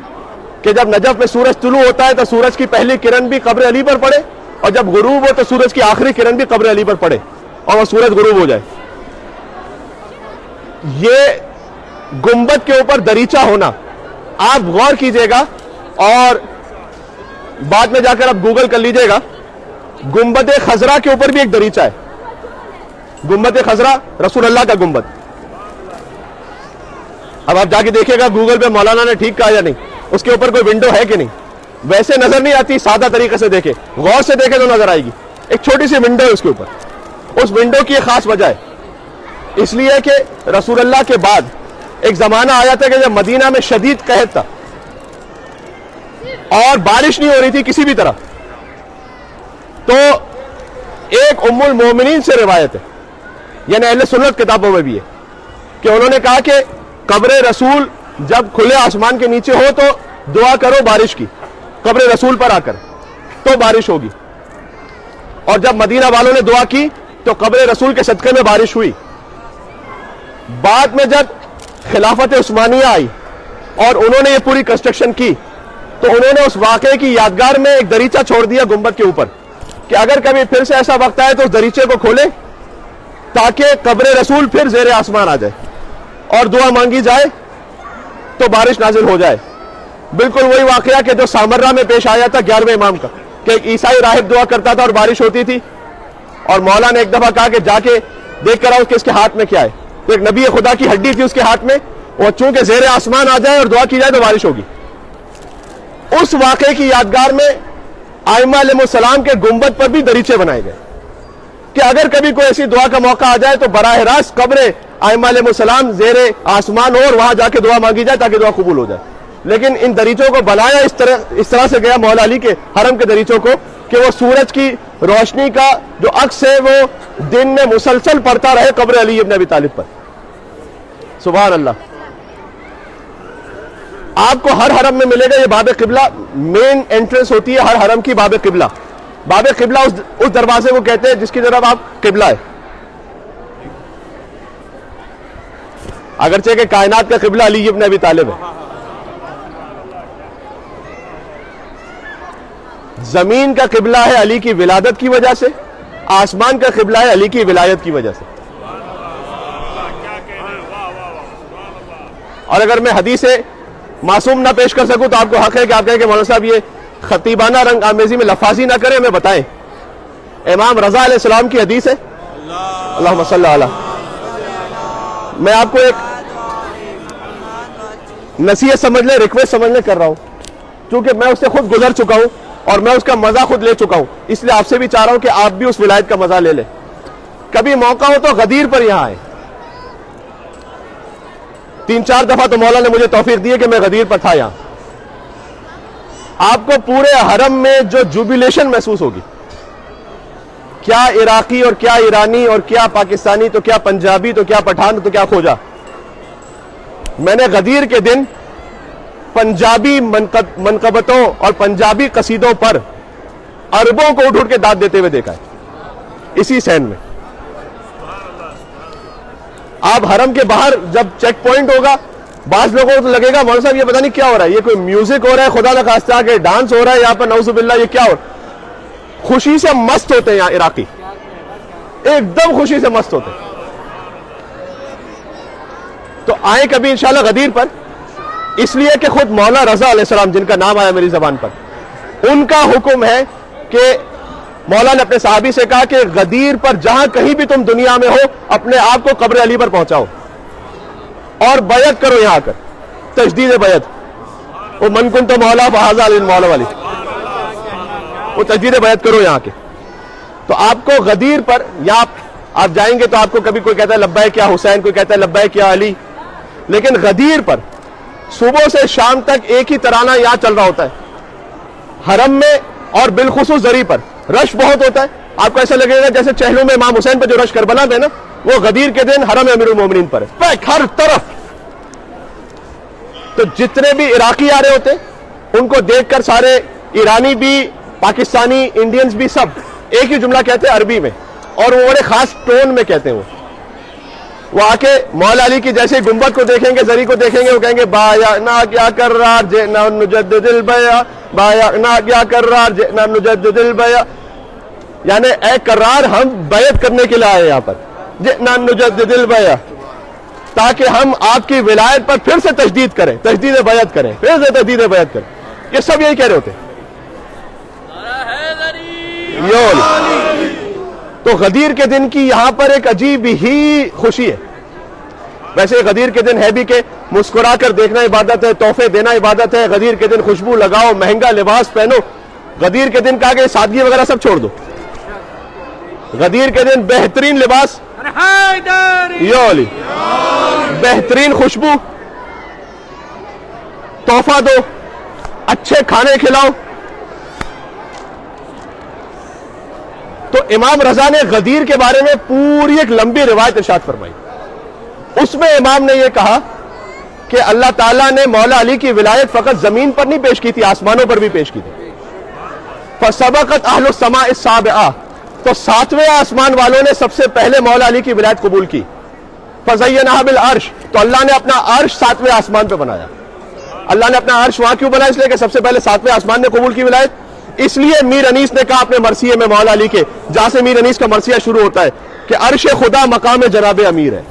کہ جب نجف میں سورج طلوع ہوتا ہے تو سورج کی پہلی کرن بھی قبر علی پر پڑے, اور جب غروب ہو تو سورج کی آخری کرن بھی قبر علی پر پڑے اور وہ سورج غروب ہو جائے. یہ گنبد کے اوپر دریچہ ہونا, آپ غور کیجئے گا اور بعد میں جا کر آپ گوگل کر لیجئے گا. گنبد خضرا کے اوپر بھی ایک دریچہ ہے. گنبد خضرا رسول اللہ کا گنبد. اب آپ جا کے دیکھیں گا گوگل پہ مولانا نے ٹھیک کہا یا نہیں, اس کے اوپر کوئی ونڈو ہے کہ نہیں. ویسے نظر نہیں آتی, سادہ طریقے سے دیکھیں, غور سے دیکھیں تو نظر آئے گی. ایک چھوٹی سی ونڈو ہے اس کے اوپر. اس ونڈو کی ایک خاص وجہ ہے, اس لیے کہ رسول اللہ کے بعد ایک زمانہ آیا تھا کہ جب مدینہ میں شدید قحط تھا اور بارش نہیں ہو رہی تھی کسی بھی طرح. تو ایک ام المومنین سے روایت ہے, یعنی اہل سنت کتابوں میں بھی ہے, کہ انہوں نے کہا کہ قبر رسول جب کھلے آسمان کے نیچے ہو تو دعا کرو بارش کی, قبر رسول پر آ کر تو بارش ہوگی. اور جب مدینہ والوں نے دعا کی تو قبر رسول کے صدقے میں بارش ہوئی. بعد میں جب خلافت عثمانیہ آئی اور انہوں نے یہ پوری کنسٹرکشن کی تو انہوں نے اس واقعے کی یادگار میں ایک دریچہ چھوڑ دیا گنبد کے اوپر کہ اگر کبھی پھر سے ایسا وقت آئے تو اس دریچے کو کھولیں تاکہ قبر رسول پھر زیر آسمان آ جائے اور دعا مانگی جائے تو بارش نازل ہو جائے. بالکل وہی واقعہ کہ جو سامرہ میں پیش آیا تھا 11ویں امام کا, کہ ایک عیسائی راہب دعا کرتا تھا اور بارش ہوتی تھی, اور مولا نے ایک دفعہ کہا کہ جا کے دیکھ کر آؤ کہ اس کے ہاتھ میں کیا ہے. تو ایک نبی خدا کی ہڈی تھی اس کے ہاتھ میں, اور چونکہ زیر آسمان آ جائے اور دعا کی جائے تو بارش ہوگی. اس واقعے کی یادگار میں ائمہ علیہ السلام کے گنبد پر بھی دریچے بنائے گئے. کہ اگر کبھی کوئی ایسی دعا کا موقع آ جائے تو براہ راست قبر ائمہ علیہ السلام زیر آسمان ہو اور وہاں جا کے دعا مانگی جائے تاکہ دعا قبول ہو جائے. لیکن ان دریچوں کو بنایا اس طرح سے گیا مولا علی کے حرم کے دریچوں کو کہ وہ سورج کی روشنی کا جو عکس ہے وہ دن میں مسلسل پڑتا رہے قبر علی ابن ابی طالب پر. سبحان اللہ. آپ کو ہر حرم میں ملے گا یہ باب قبلہ، مین انٹرنس ہوتی ہے ہر حرم کی باب قبلہ. باب قبلہ اس دروازے کو کہتے ہیں جس کی طرف آپ قبلہ ہے. اگرچہ کہ کائنات کا قبلہ علی ابن ابی طالب ہے. زمین کا قبلہ ہے علی کی ولادت کی وجہ سے، آسمان کا قبلہ ہے علی کی ولایت کی وجہ سے. اور اگر میں حدیث معصوم نہ پیش کر سکوں تو آپ کو حق ہے کہ آپ کہیں کہ مولانا صاحب یہ خطیبانہ رنگ آمیزی میں لفاظی نہ کریں، ہمیں بتائیں. امام رضا علیہ السلام کی حدیث ہے، اللہم صلی علی. میں آپ کو ایک نصیحت سمجھ لیں، ریکویسٹ سمجھ لیں کر رہا ہوں، کیونکہ میں اس سے خود گزر چکا ہوں اور میں اس کا مزہ خود لے چکا ہوں، اس لیے آپ سے بھی چاہ رہا ہوں کہ آپ بھی اس ولایت کا مزہ لے لیں. کبھی موقع ہو تو غدیر پر یہاں آئیں. 3-4 دفعہ تو مولا نے مجھے توفیق دی ہے کہ میں غدیر پر تھا یہاں. آپ کو پورے حرم میں جو جوبیلیشن محسوس ہوگی، کیا عراقی اور کیا ایرانی اور کیا پاکستانی تو کیا پنجابی تو کیا پٹھان تو کیا کھوجا. میں نے غدیر کے دن پنجابی منقبتوں اور پنجابی قصیدوں پر عربوں کو اٹھ کے داد دیتے ہوئے دیکھا ہے اسی سین میں. آپ حرم کے باہر جب چیک پوائنٹ ہوگا، بعض لوگوں کو تو لگے گا مولانا صاحب یہ پتہ نہیں کیا ہو رہا ہے، یہ کوئی میوزک ہو رہا ہے خدا نخواستہ کہ ڈانس ہو رہا ہے یہاں پر، نعوذ باللہ یہ کیا ہو رہا ہے. خوشی سے مست ہوتے ہیں یہاں عراقی، ایک دم خوشی سے مست ہوتے ہیں. تو آئیں کبھی انشاءاللہ غدیر پر، اس لیے کہ خود مولا رضا علیہ السلام جن کا نام آیا میری زبان پر، ان کا حکم ہے کہ مولا نے اپنے صحابی سے کہا کہ غدیر پر جہاں کہیں بھی تم دنیا میں ہو اپنے آپ کو قبر علی پر پہنچاؤ اور بیعت کرو یہاں کر، تجدید بیعت. وہ من کن تو مولا فہذا علی مولا والی، وہ تجدید بیعت کرو یہاں کے. تو آپ کو غدیر پر یا آپ جائیں گے تو آپ کو کبھی کوئی کہتا ہے لبیک یا حسین، کوئی کہتا ہے لبیک یا علی، لیکن غدیر پر صبح سے شام تک ایک ہی ترانہ یہاں چل رہا ہوتا ہے. حرم میں اور بالخصوص زری پر رش بہت ہوتا ہے. آپ کو ایسا لگے گا جیسے چہلوں میں امام حسین پہ جو رش کربلا میں نا، وہ غدیر کے دن حرم امیر المومنین پر ہے ہر طرف. تو جتنے بھی عراقی آ رہے ہوتے ان کو دیکھ کر سارے ایرانی بھی، پاکستانی، انڈینز بھی سب ایک ہی جملہ کہتے ہیں عربی میں، اور وہ بڑے خاص ٹون میں کہتے ہیں. وہ آ کے مولا علی کی جیسے گنبد کو دیکھیں گے، زری کو دیکھیں گے، وہ کہیں گے بایعنا کیا کرار جئنا نجدد البیع، بایعنا کیا کرار جئنا نجدد البیع. یعنی اے کرار ہم بیعت کرنے کے لیے آئے یہاں پر، جئنا نجدد البیع، تاکہ ہم آپ کی ولایت پر پھر سے تجدید کریں، تجدید بیعت کریں، پھر سے تجدید بیعت کریں. یہ سب یہی کہہ رہے ہوتے. تو غدیر کے دن کی یہاں پر ایک عجیب ہی خوشی ہے. ویسے غدیر کے دن ہے بھی کہ مسکرا کر دیکھنا عبادت ہے، تحفے دینا عبادت ہے. غدیر کے دن خوشبو لگاؤ، مہنگا لباس پہنو. غدیر کے دن کہا کہ سادگی وغیرہ سب چھوڑ دو. غدیر کے دن بہترین لباس، بہترین خوشبو، تحفہ دو، اچھے کھانے کھلاؤ. تو امام رضا نے غدیر کے بارے میں پوری ایک لمبی روایت ارشاد فرمائی. اس میں امام نے یہ کہا کہ اللہ تعالیٰ نے مولا علی کی ولایت فقط زمین پر نہیں پیش کی تھی، آسمانوں پر بھی پیش کی تھی. فسبقت اہل السماء السابعہ، تو 7ویں آسمان والوں نے سب سے پہلے مولا علی کی ولایت قبول کی. فزینہا بالعرش، تو اللہ نے اپنا عرش 7ویں آسمان پہ بنایا. اللہ نے اپنا عرش وہاں کیوں بنایا؟ اس لیے کہ سب سے پہلے 7ویں آسمان نے قبول کی ولایت. اس لیے میر انیس نے کہا اپنے مرثیے میں مولا علی کے، جہاں سے میر انیس کا مرثیہ شروع ہوتا ہے، کہ عرش خدا مقام جناب امیر ہے.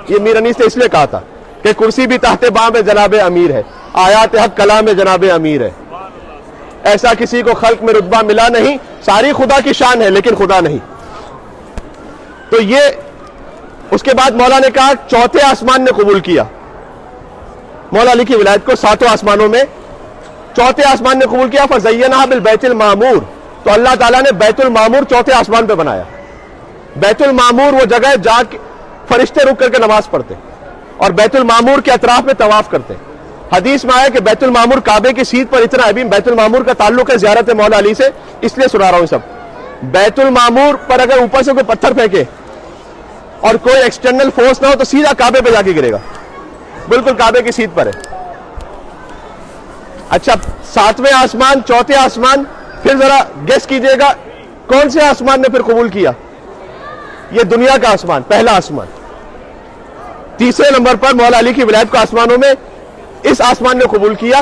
یہ میر انیس نے اس لیے کہا تھا کہ کرسی بھی تحت باں میں جناب امیر ہے، آیات حق کلام جناب امیر ہے. ایسا کسی کو خلق میں رتبہ ملا نہیں، ساری خدا کی شان ہے لیکن خدا نہیں. تو یہ اس کے بعد مولا نے کہا 4تھے آسمان نے قبول کیا مولا علی کی ولایت کو. 7 آسمانوں میں 4تھے آسمان نے قبول کیا. فزینہا بالبیت المعمور، تو اللہ تعالیٰ نے بیت المعمور 4تھے آسمان پہ بنایا. بیت المعمور وہ جگہ ہے جہاں فرشتے رک کر کے نماز پڑھتے اور بیت المعمور کے اطراف میں طواف کرتے ہیں. حدیث میں آیا کہ بیت المعمور کعبے کی سیدھ پر اتنا ہے. بھی بیت المعمور کا تعلق ہے زیارت مولا علی سے, اس لیے سنا رہا ہوں سب. بیت المعمور پر اگر اوپر سے کوئی پتھر پھینکے اور کوئی ایکسٹرنل فورس نہ ہو تو سیدھا کعبے پہ جا کے گرے گا, بالکل کعبے کی سیدھ پر ہے. اچھا, 7ویں آسمان, 4تھے آسمان, پھر ذرا گیس کیجئے گا کون سے آسمان نے پھر قبول کیا؟ یہ دنیا کا آسمان, پہلا آسمان. تیسرے نمبر پر مولا علی کی ولایت کو آسمانوں میں اس آسمان نے قبول کیا.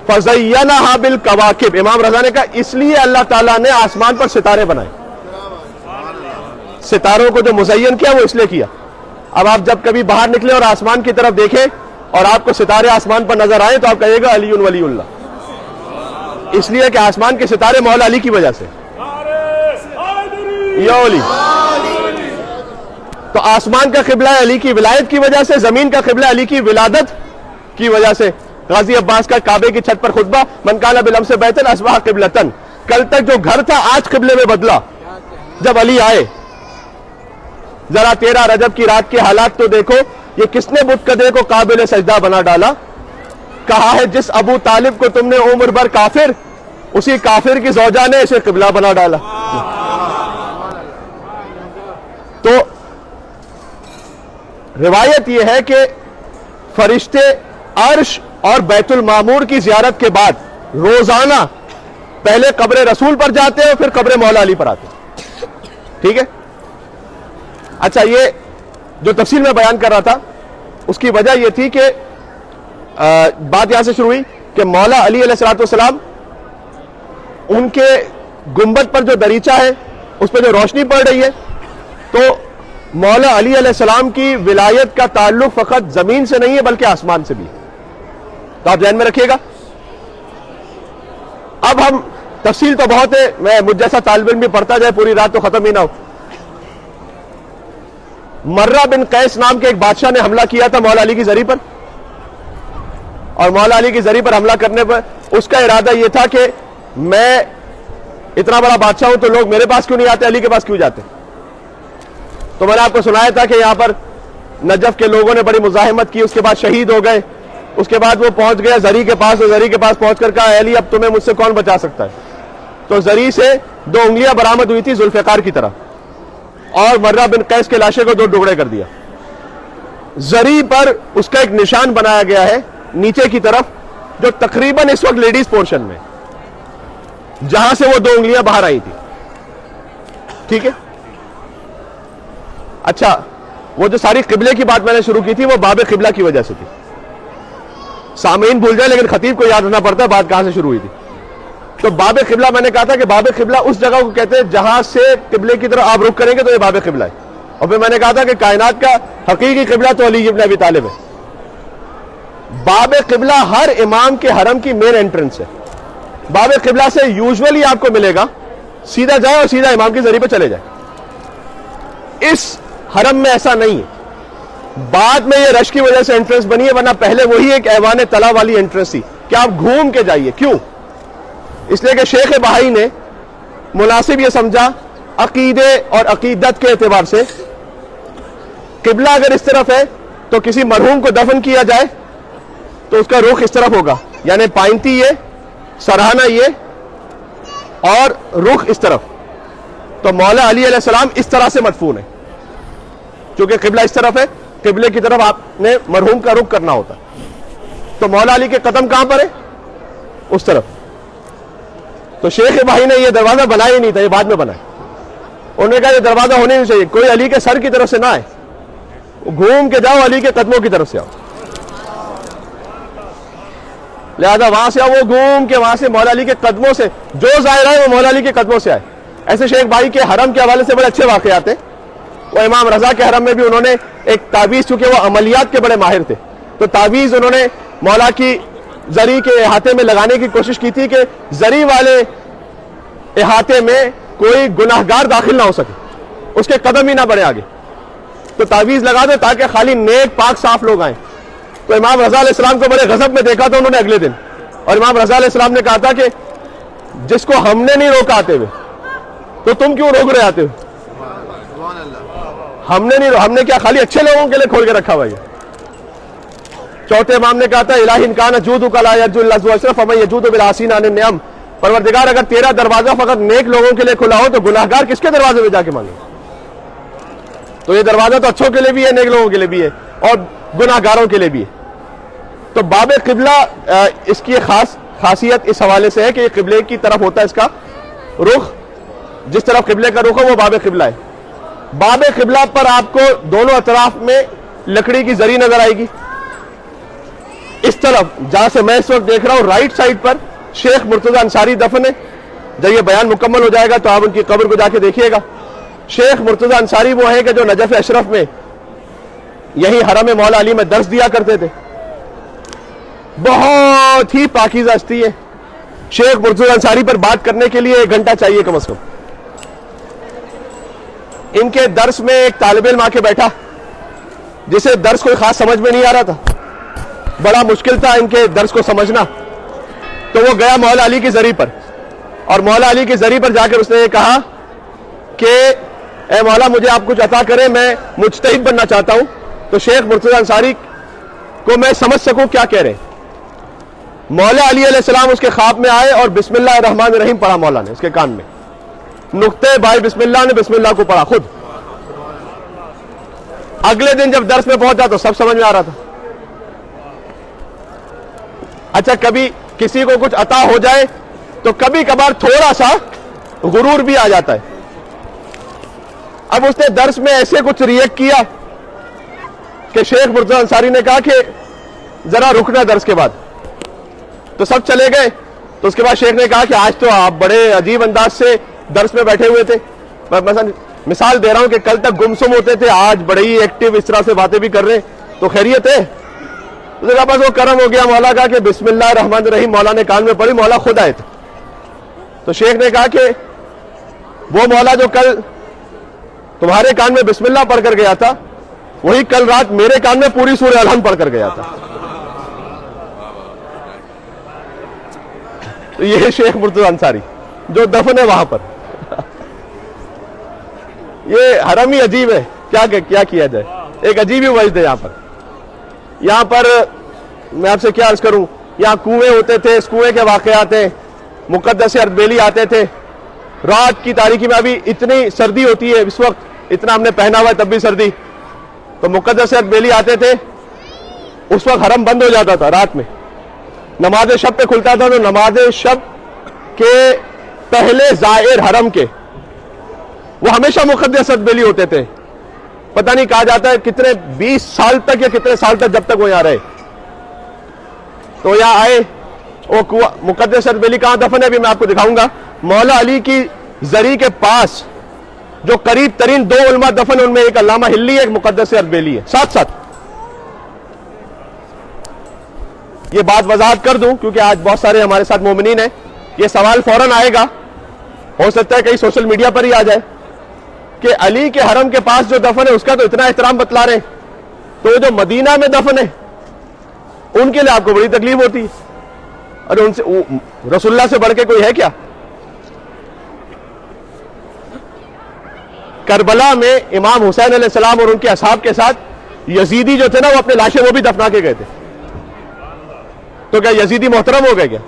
فَزَيَّنَهَا بِالْكَوَاكِبِ, امام رضا نے کہا اس لیے اللہ تعالیٰ نے آسمان پر ستارے بنائے. ستاروں کو جو مزین کیا وہ اس لیے کیا. اب آپ جب کبھی باہر نکلیں اور آسمان کی طرف دیکھیں اور آپ کو ستارے آسمان پر نظر آئے تو آپ کہیے گا علی ولی اللہ, اس لیے کہ آسمان کے ستارے مولا علی کی وجہ سے. یا علی, تو آسمان کا قبلہ علی کی ولایت کی وجہ سے, زمین کا قبلہ علی کی ولادت کی وجہ سے. غازی عباس کا کعبے کی چھت پر خطبہ, من کان بالامس بیتن اصبح قبلتن, کل تک جو گھر تھا آج قبلے میں بدلا جب علی آئے. ذرا 13 رجب کی رات کے حالات تو دیکھو, یہ کس نے بت کدے کو قابل سجدہ بنا ڈالا. کہا ہے جس ابو طالب کو تم نے عمر بھر کافر, اسی کافر کی زوجہ نے اسے قبلہ بنا ڈالا. تو روایت یہ ہے کہ فرشتے عرش اور بیت المعمور کی زیارت کے بعد روزانہ پہلے قبر رسول پر جاتے ہیں اور پھر قبر مولا علی پر آتے ہیں. ٹھیک ہے. اچھا, یہ جو تفصیل میں بیان کر رہا تھا اس کی وجہ یہ تھی کہ بات یہاں سے شروع ہوئی کہ مولا علی علیہ الصلوۃ والسلام, ان کے گنبد پر جو دریچہ ہے اس پہ جو روشنی پڑ رہی ہے, تو مولا علی علیہ السلام کی ولایت کا تعلق فقط زمین سے نہیں ہے بلکہ آسمان سے بھی. تو آپ ذہن میں رکھیے گا. اب ہم تفصیل تو بہت ہے, میں مجھ جیسا طالب علم بھی پڑھتا جائے پوری رات تو ختم ہی نہ ہو. مرہ بن قیس نام کے ایک بادشاہ نے حملہ کیا تھا مولا علی کی زری پر, اور مولا علی کی زری پر حملہ کرنے پر اس کا ارادہ یہ تھا کہ میں اتنا بڑا بادشاہ ہوں تو لوگ میرے پاس کیوں نہیں آتے, علی کے پاس کیوں جاتے. تو میں نے آپ کو سنایا تھا کہ یہاں پر نجف کے لوگوں نے بڑی مزاحمت کی, اس کے بعد شہید ہو گئے. اس کے بعد وہ پہنچ گیا زری کے پاس, اور زری کے پاس پہنچ کر کہا علی اب تمہیں مجھ سے کون بچا سکتا ہے. تو زری سے 2 انگلیاں برآمد ہوئی تھی ذوالفقار کی طرح, اور مرہ بن قیس کے لاشے کو 2 ٹکڑے کر دیا. زری پر اس کا ایک نشان بنایا گیا ہے نیچے کی طرف, جو تقریباً اس وقت لیڈیز پورشن میں, جہاں سے وہ 2 انگلیاں باہر آئی تھی. ٹھیک ہے. اچھا, وہ جو ساری قبلے کی بات میں نے شروع کی تھی وہ باب قبلہ کی وجہ سے تھی. سامعین بھول جائے لیکن خطیب کو یاد رکھنا پڑتا ہے بات کہاں سے شروع ہوئی تھی. تو باب قبلہ میں نے کہا تھا کہ باب قبلہ اس جگہ کو کہتے ہیں جہاں سے قبلے کی طرف آپ رخ کریں گے تو یہ باب قبلہ ہے. اور پھر میں نے کہا تھا کہ کائنات کا حقیقی قبلہ تو علی ابن ابی طالب ہے. باب قبلہ ہر امام کے حرم کی مین انٹرنس ہے. باب قبلہ سے یوزولی آپ کو ملے گا سیدھا جائے اور سیدھا امام کے ذریعے پہ چلے جائے. اس حرم میں ایسا نہیں ہے. بعد میں یہ رش کی وجہ سے انٹرنس بنی ہے, ورنہ پہلے وہی ایک ایوان طلا والی انٹرنس تھی کہ آپ گھوم کے جائیے. کیوں؟ اس لیے کہ شیخ بہائی نے مناسب یہ سمجھا عقیدے اور عقیدت کے اعتبار سے, قبلہ اگر اس طرف ہے تو کسی مرحوم کو دفن کیا جائے تو اس کا رخ اس طرف ہوگا, یعنی پائنتی یہ, سرہانہ یہ, اور رخ اس طرف. تو مولا علی علیہ السلام اس طرح سے مدفون ہے, چونکہ قبلہ اس طرف ہے, قبلے کی طرف آپ نے مرحوم کا رخ کرنا ہوتا. تو مولا علی کے قدم کہاں پر ہے؟ اس طرف. تو شیخ بھائی نے یہ دروازہ بنایا ہی نہیں تھا, یہ بعد میں بنا ہے. انہوں نے کہا یہ دروازہ ہونے نہیں چاہیے, کوئی علی کے سر کی طرف سے نہ آئے, گھوم کے جاؤ علی کے قدموں کی طرف سے آؤ. لہذا وہاں سے آؤ, وہ گھوم کے وہاں سے مولا علی کے قدموں سے, جو ظاہر ہے وہ مولا علی کے قدموں سے آئے. ایسے شیخ بھائی کے حرم کے حوالے سے بڑے اچھے واقعات ہیں. وہ امام رضا کے حرم میں بھی انہوں نے ایک تعویذ, چونکہ وہ عملیات کے بڑے ماہر تھے, تو تعویذ انہوں نے مولا کی زری کے احاطے میں لگانے کی کوشش کی تھی کہ زری والے احاطے میں کوئی گناہگار داخل نہ ہو سکے, اس کے قدم ہی نہ بڑھے آگے. تو تعویذ لگا دے تاکہ خالی نیک پاک صاف لوگ آئیں. تو امام رضا علیہ السلام کو بڑے غضب میں دیکھا تھا انہوں نے اگلے دن, اور امام رضا علیہ السلام نے کہا تھا کہ جس کو ہم نے نہیں روکا آتے ہوئے تو تم کیوں روک رہے آتے ہوئے. ہم نے نہیں، ہم نے کیا خالی اچھے لوگوں کے لیے کھول کے رکھا ہوا ہے؟ چوتھے امام نے کہا تھا الہی ان کان جودک لا یرجو الا ذو اشرف فمن یجود بالحسین عن النعم، پروردگار اگر تیرا دروازہ فقط نیک لوگوں کے لیے کھلا ہو تو گناہگار کس کے دروازے پہ جا کے مانگے؟ تو یہ دروازہ تو اچھوں کے لیے بھی ہے، نیک لوگوں کے لیے بھی ہے، اور گناہگاروں کے لیے بھی ہے۔ تو باب قبلہ اس کی خاصیت اس حوالے سے ہے کہ یہ قبلے کی طرف ہوتا ہے، اس کا رخ جس طرف قبلے کا رخ ہو وہ باب قبلہ ہے۔ باب قبلہ پر آپ کو دونوں اطراف میں لکڑی کی زری نظر آئے گی۔ اس طرف جہاں سے میں اس وقت دیکھ رہا ہوں رائٹ سائڈ پر شیخ مرتضی انصاری دفن ہے۔ جب یہ بیان مکمل ہو جائے گا تو آپ ان کی قبر کو جا کے دیکھیے گا۔ شیخ مرتضی انصاری وہ ہیں کہ جو نجف اشرف میں یہی حرم مولا علی میں درس دیا کرتے تھے، بہت ہی پاکیزہ ہستی ہے۔ شیخ مرتضی انصاری پر بات کرنے کے لیے 1 گھنٹہ چاہیے کم از کم۔ ان کے درس میں ایک طالب علم آ کے بیٹھا جسے درس کوئی خاص سمجھ میں نہیں آ رہا تھا، بڑا مشکل تھا ان کے درس کو سمجھنا، تو وہ گیا مولا علی کی زری پر، اور مولا علی کی زری پر جا کر اس نے یہ کہا کہ اے مولا مجھے آپ کچھ عطا کریں، میں مجتہد بننا چاہتا ہوں۔ تو شیخ مرتضی انصاری کو میں سمجھ سکوں کیا کہہ رہے ہیں۔ مولا علی علیہ السلام اس کے خواب میں آئے اور بسم اللہ الرحمن الرحیم پڑھا مولا نے اس کے کان میں، نقطے بھائی بسم اللہ نے بسم اللہ کو پڑھا خود۔ اگلے دن جب درس میں پہنچا تو سب سمجھ میں آ رہا تھا۔ اچھا کبھی کسی کو کچھ عطا ہو جائے تو کبھی کبھار تھوڑا سا غرور بھی آ جاتا ہے۔ اب اس نے درس میں ایسے کچھ ریئیکٹ کیا کہ شیخ مرتضی انصاری نے کہا کہ ذرا رکنا درس کے بعد، تو سب چلے گئے۔ تو اس کے بعد شیخ نے کہا کہ آج تو آپ بڑے عجیب انداز سے درس میں بیٹھے ہوئے تھے، مثلا مثال دے رہا ہوں کہ کل تک گمسم ہوتے تھے، آج بڑے ہی ایکٹیو اس طرح سے باتیں بھی کر رہے ہیں، تو خیریت ہے؟ اس کے بعد وہ کرم ہو گیا مولا کا کہ بسم اللہ الرحمن الرحیم مولا نے کان میں پڑھی، مولا خود آئے تھے۔ تو شیخ نے کہا کہ وہ مولا جو کل تمہارے کان میں بسم اللہ پڑھ کر گیا تھا، وہی کل رات میرے کان میں پوری سورہ الحمد پڑھ کر گیا تھا۔ تو یہ شیخ مرتضی انصاری جو دفن ہے وہاں پر۔ یہ حرم ہی عجیب ہے، کیا کیا جائے، ایک عجیب ہی وجد ہے یہاں پر۔ یہاں پر میں آپ سے کیا عرض کروں، یہاں کنویں ہوتے تھے، اس کنویں کے واقعات ہیں، مقدس اردبیلی آتے تھے رات کی تاریکی میں، ابھی اتنی سردی ہوتی ہے اس وقت، اتنا ہم نے پہنا ہوا ہے تب بھی سردی، تو مقدس اردبیلی آتے تھے، اس وقت حرم بند ہو جاتا تھا رات میں، نماز شب پہ کھلتا تھا، تو نماز شب کے پہلے زائر حرم کے وہ ہمیشہ مقدس اردبیلی ہوتے تھے۔ پتہ نہیں کہا جاتا ہے کتنے 20 سال تک یا کتنے سال تک جب تک وہ یہاں رہے۔ تو یہاں آئے، وہ مقدس اردبیلی کہاں دفن ہے ابھی میں آپ کو دکھاؤں گا۔ مولا علی کی زری کے پاس جو قریب ترین 2 علماء دفن، ان میں ایک علامہ ہلی ہے، ایک مقدس اردبیلی ہے، ساتھ ساتھ۔ یہ بات وضاحت کر دوں کیونکہ آج بہت سارے ہمارے ساتھ مومنین ہیں، یہ سوال فوراً آئے گا، ہو سکتا ہے کہیں سوشل میڈیا پر ہی آ جائے کہ علی کے حرم کے پاس جو دفن ہے اس کا تو اتنا احترام بتلا رہے ہیں، تو وہ جو مدینہ میں دفن ہے ان کے لیے آپ کو بڑی تکلیف ہوتی ہے۔ اور ان سے رسول اللہ سے بڑھ کے کوئی ہے کیا؟ کربلا میں امام حسین علیہ السلام اور ان کے اصحاب کے ساتھ یزیدی جو تھے نا، وہ اپنے لاشیں وہ بھی دفنا کے گئے تھے، تو کیا یزیدی محترم ہو گئے کیا؟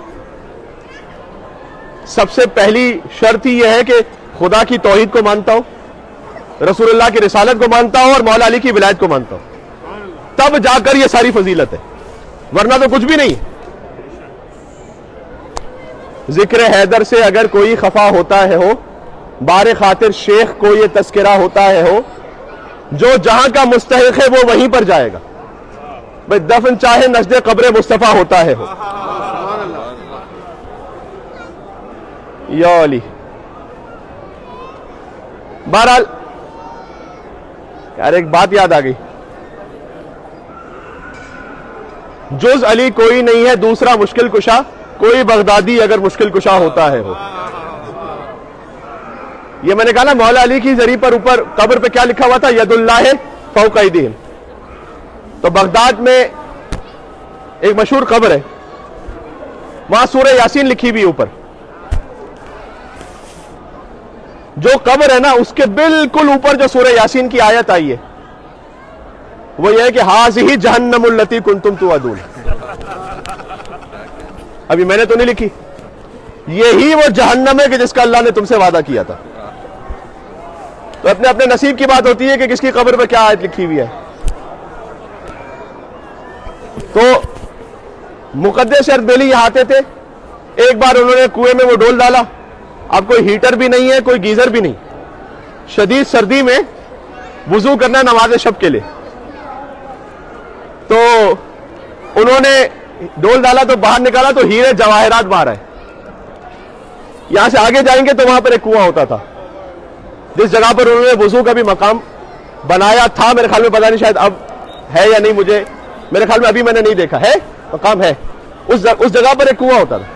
سب سے پہلی شرط ہی یہ ہے کہ خدا کی توحید کو مانتا ہوں، رسول اللہ کی رسالت کو مانتا ہوں اور مولا علی کی ولایت کو مانتا ہوں، تب جا کر یہ ساری فضیلت ہے، ورنہ تو کچھ بھی نہیں۔ ذکر حیدر سے اگر کوئی خفا ہوتا ہے ہو، بار خاطر شیخ کو یہ تذکرہ ہوتا ہے ہو، جو جہاں کا مستحق ہے وہ وہیں پر جائے گا، بھئی دفن چاہے نزد قبر مصطفیٰ ہوتا ہے ہو۔ یا علی، بہرحال یار ایک بات یاد آ گئی، جز علی کوئی نہیں ہے دوسرا مشکل کشا، کوئی بغدادی اگر مشکل کشا ہوتا ہے ہو۔ یہ میں نے کہا نا، مولا علی کی زری پر اوپر قبر پہ کیا لکھا ہوا تھا؟ ید اللہ فوق ایدیہم۔ تو بغداد میں ایک مشہور قبر ہے، وہاں سورہ یاسین لکھی بھی اوپر، جو قبر ہے نا اس کے بالکل اوپر جو سورہ یاسین کی آیت آئی ہے وہ یہ ہے کہ ہاذہ جہنم التی کنتم توعدون. ابھی میں نے تو نہیں لکھی, یہی وہ جہنم ہے کہ جس کا اللہ نے تم سے وعدہ کیا تھا. تو اپنے اپنے نصیب کی بات ہوتی ہے کہ کس کی قبر پہ کیا آیت لکھی ہوئی ہے. تو مقدس اردبیلی یہاں آتے تھے, ایک بار انہوں نے کنویں میں وہ ڈول ڈالا, اب کوئی ہیٹر بھی نہیں ہے, کوئی گیزر بھی نہیں, شدید سردی میں وضو کرنا نماز شب کے لیے. تو انہوں نے ڈول ڈالا تو باہر نکالا تو ہیرے جواہرات باہر آئے. یہاں سے آگے جائیں گے تو وہاں پر ایک کنواں ہوتا تھا جس جگہ پر انہوں نے وضو کا بھی مقام بنایا تھا. میرے خیال میں پتہ نہیں شاید اب ہے یا نہیں, مجھے میرے خیال میں ابھی میں نے نہیں دیکھا ہے, مقام ہے. اس جگہ پر ایک کنواں ہوتا تھا.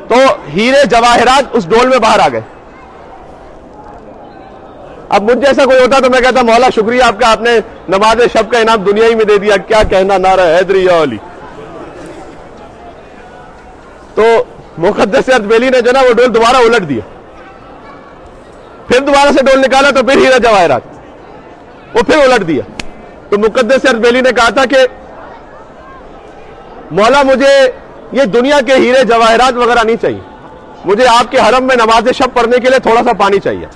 تو ہیرے جواہرات اس ڈول میں باہر آ گئے. اب مجھ جیسا کوئی ہوتا تو میں کہتا مولا شکریہ آپ کا, آپ نے نماز شب کا انعام دنیا ہی میں دے دیا, کیا کہنا, نعرہ حیدری یا علی. تو مقدس اردبیلی نے جو نا وہ ڈول دوبارہ الٹ دیا, پھر دوبارہ سے ڈول نکالا تو پھر ہیرا جواہرات, وہ پھر الٹ دیا. تو مقدس اردبیلی نے کہا تھا کہ مولا مجھے یہ دنیا کے ہیرے جواہرات وغیرہ نہیں چاہیے, مجھے آپ کے حرم میں نماز شب پڑھنے کے لیے تھوڑا سا پانی چاہیے.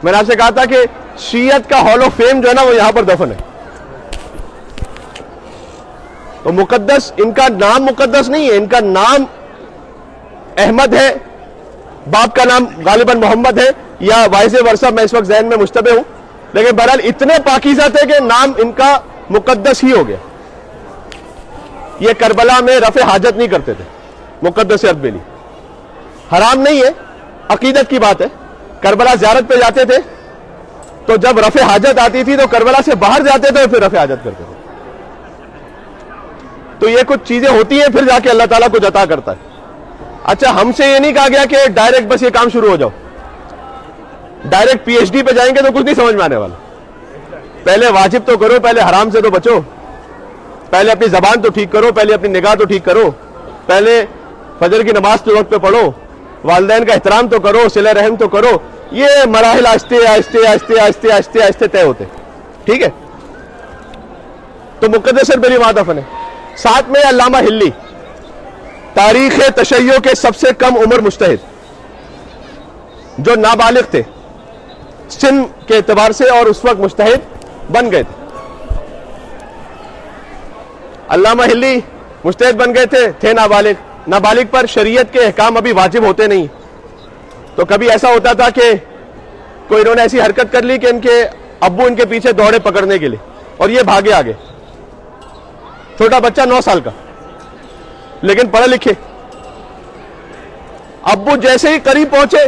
میں نے آپ سے کہا تھا کہ شیعت کا ہال آف فیم جو ہے نا وہ یہاں پر دفن ہے. تو مقدس, ان کا نام مقدس نہیں ہے, ان کا نام احمد ہے, باپ کا نام غالباً محمد ہے یا وائس ورثہ, میں اس وقت ذہن میں مشتبہ ہوں, لیکن بہرحال اتنے پاکیزہ تھے کہ نام ان کا مقدس ہی ہو گیا. یہ کربلا میں رفع حاجت نہیں کرتے تھے مقدس اردبیلی, حرام نہیں ہے, عقیدت کی بات ہے. کربلا زیارت پہ جاتے تھے تو جب رفع حاجت آتی تھی تو کربلا سے باہر جاتے تھے پھر رفع حاجت کرتے تھے. تو یہ کچھ چیزیں ہوتی ہیں پھر جا کے اللہ تعالیٰ کو عطا کرتا ہے. اچھا, ہم سے یہ نہیں کہا گیا کہ ڈائریکٹ بس یہ کام شروع ہو جاؤ, ڈائریکٹ پی ایچ ڈی پہ جائیں گے تو کچھ نہیں سمجھ میں آنے والا. پہلے واجب تو کرو, پہلے حرام سے تو بچو, پہلے اپنی زبان تو ٹھیک کرو, پہلے اپنی نگاہ تو ٹھیک کرو, پہلے فجر کی نماز تو وقت پہ پڑھو, والدین کا احترام تو کرو, صلہ رحم تو کرو. یہ مراحل آہستہ آہستہ آہستہ آہستہ آہستہ آہستہ طے ہوتے, ٹھیک ہے. تو مقدس اردبیلی وہاں دفن ہے. ساتھ میں علامہ ہلی, تاریخ تشیع کے سب سے کم عمر مجتہد, جو نابالغ تھے سن کے اعتبار سے اور اس وقت مجتہد بن گئے تھے. علامہ ہلی مجتہد بن گئے تھے نابالغ. نابالغ پر شریعت کے احکام ابھی واجب ہوتے نہیں. تو کبھی ایسا ہوتا تھا کہ کوئی انہوں نے ایسی حرکت کر لی کہ ان کے ابو ان کے پیچھے دوڑے پکڑنے کے لیے اور یہ بھاگے آگے. چھوٹا بچہ 9 سال کا لیکن پڑھے لکھے. ابو جیسے ہی قریب پہنچے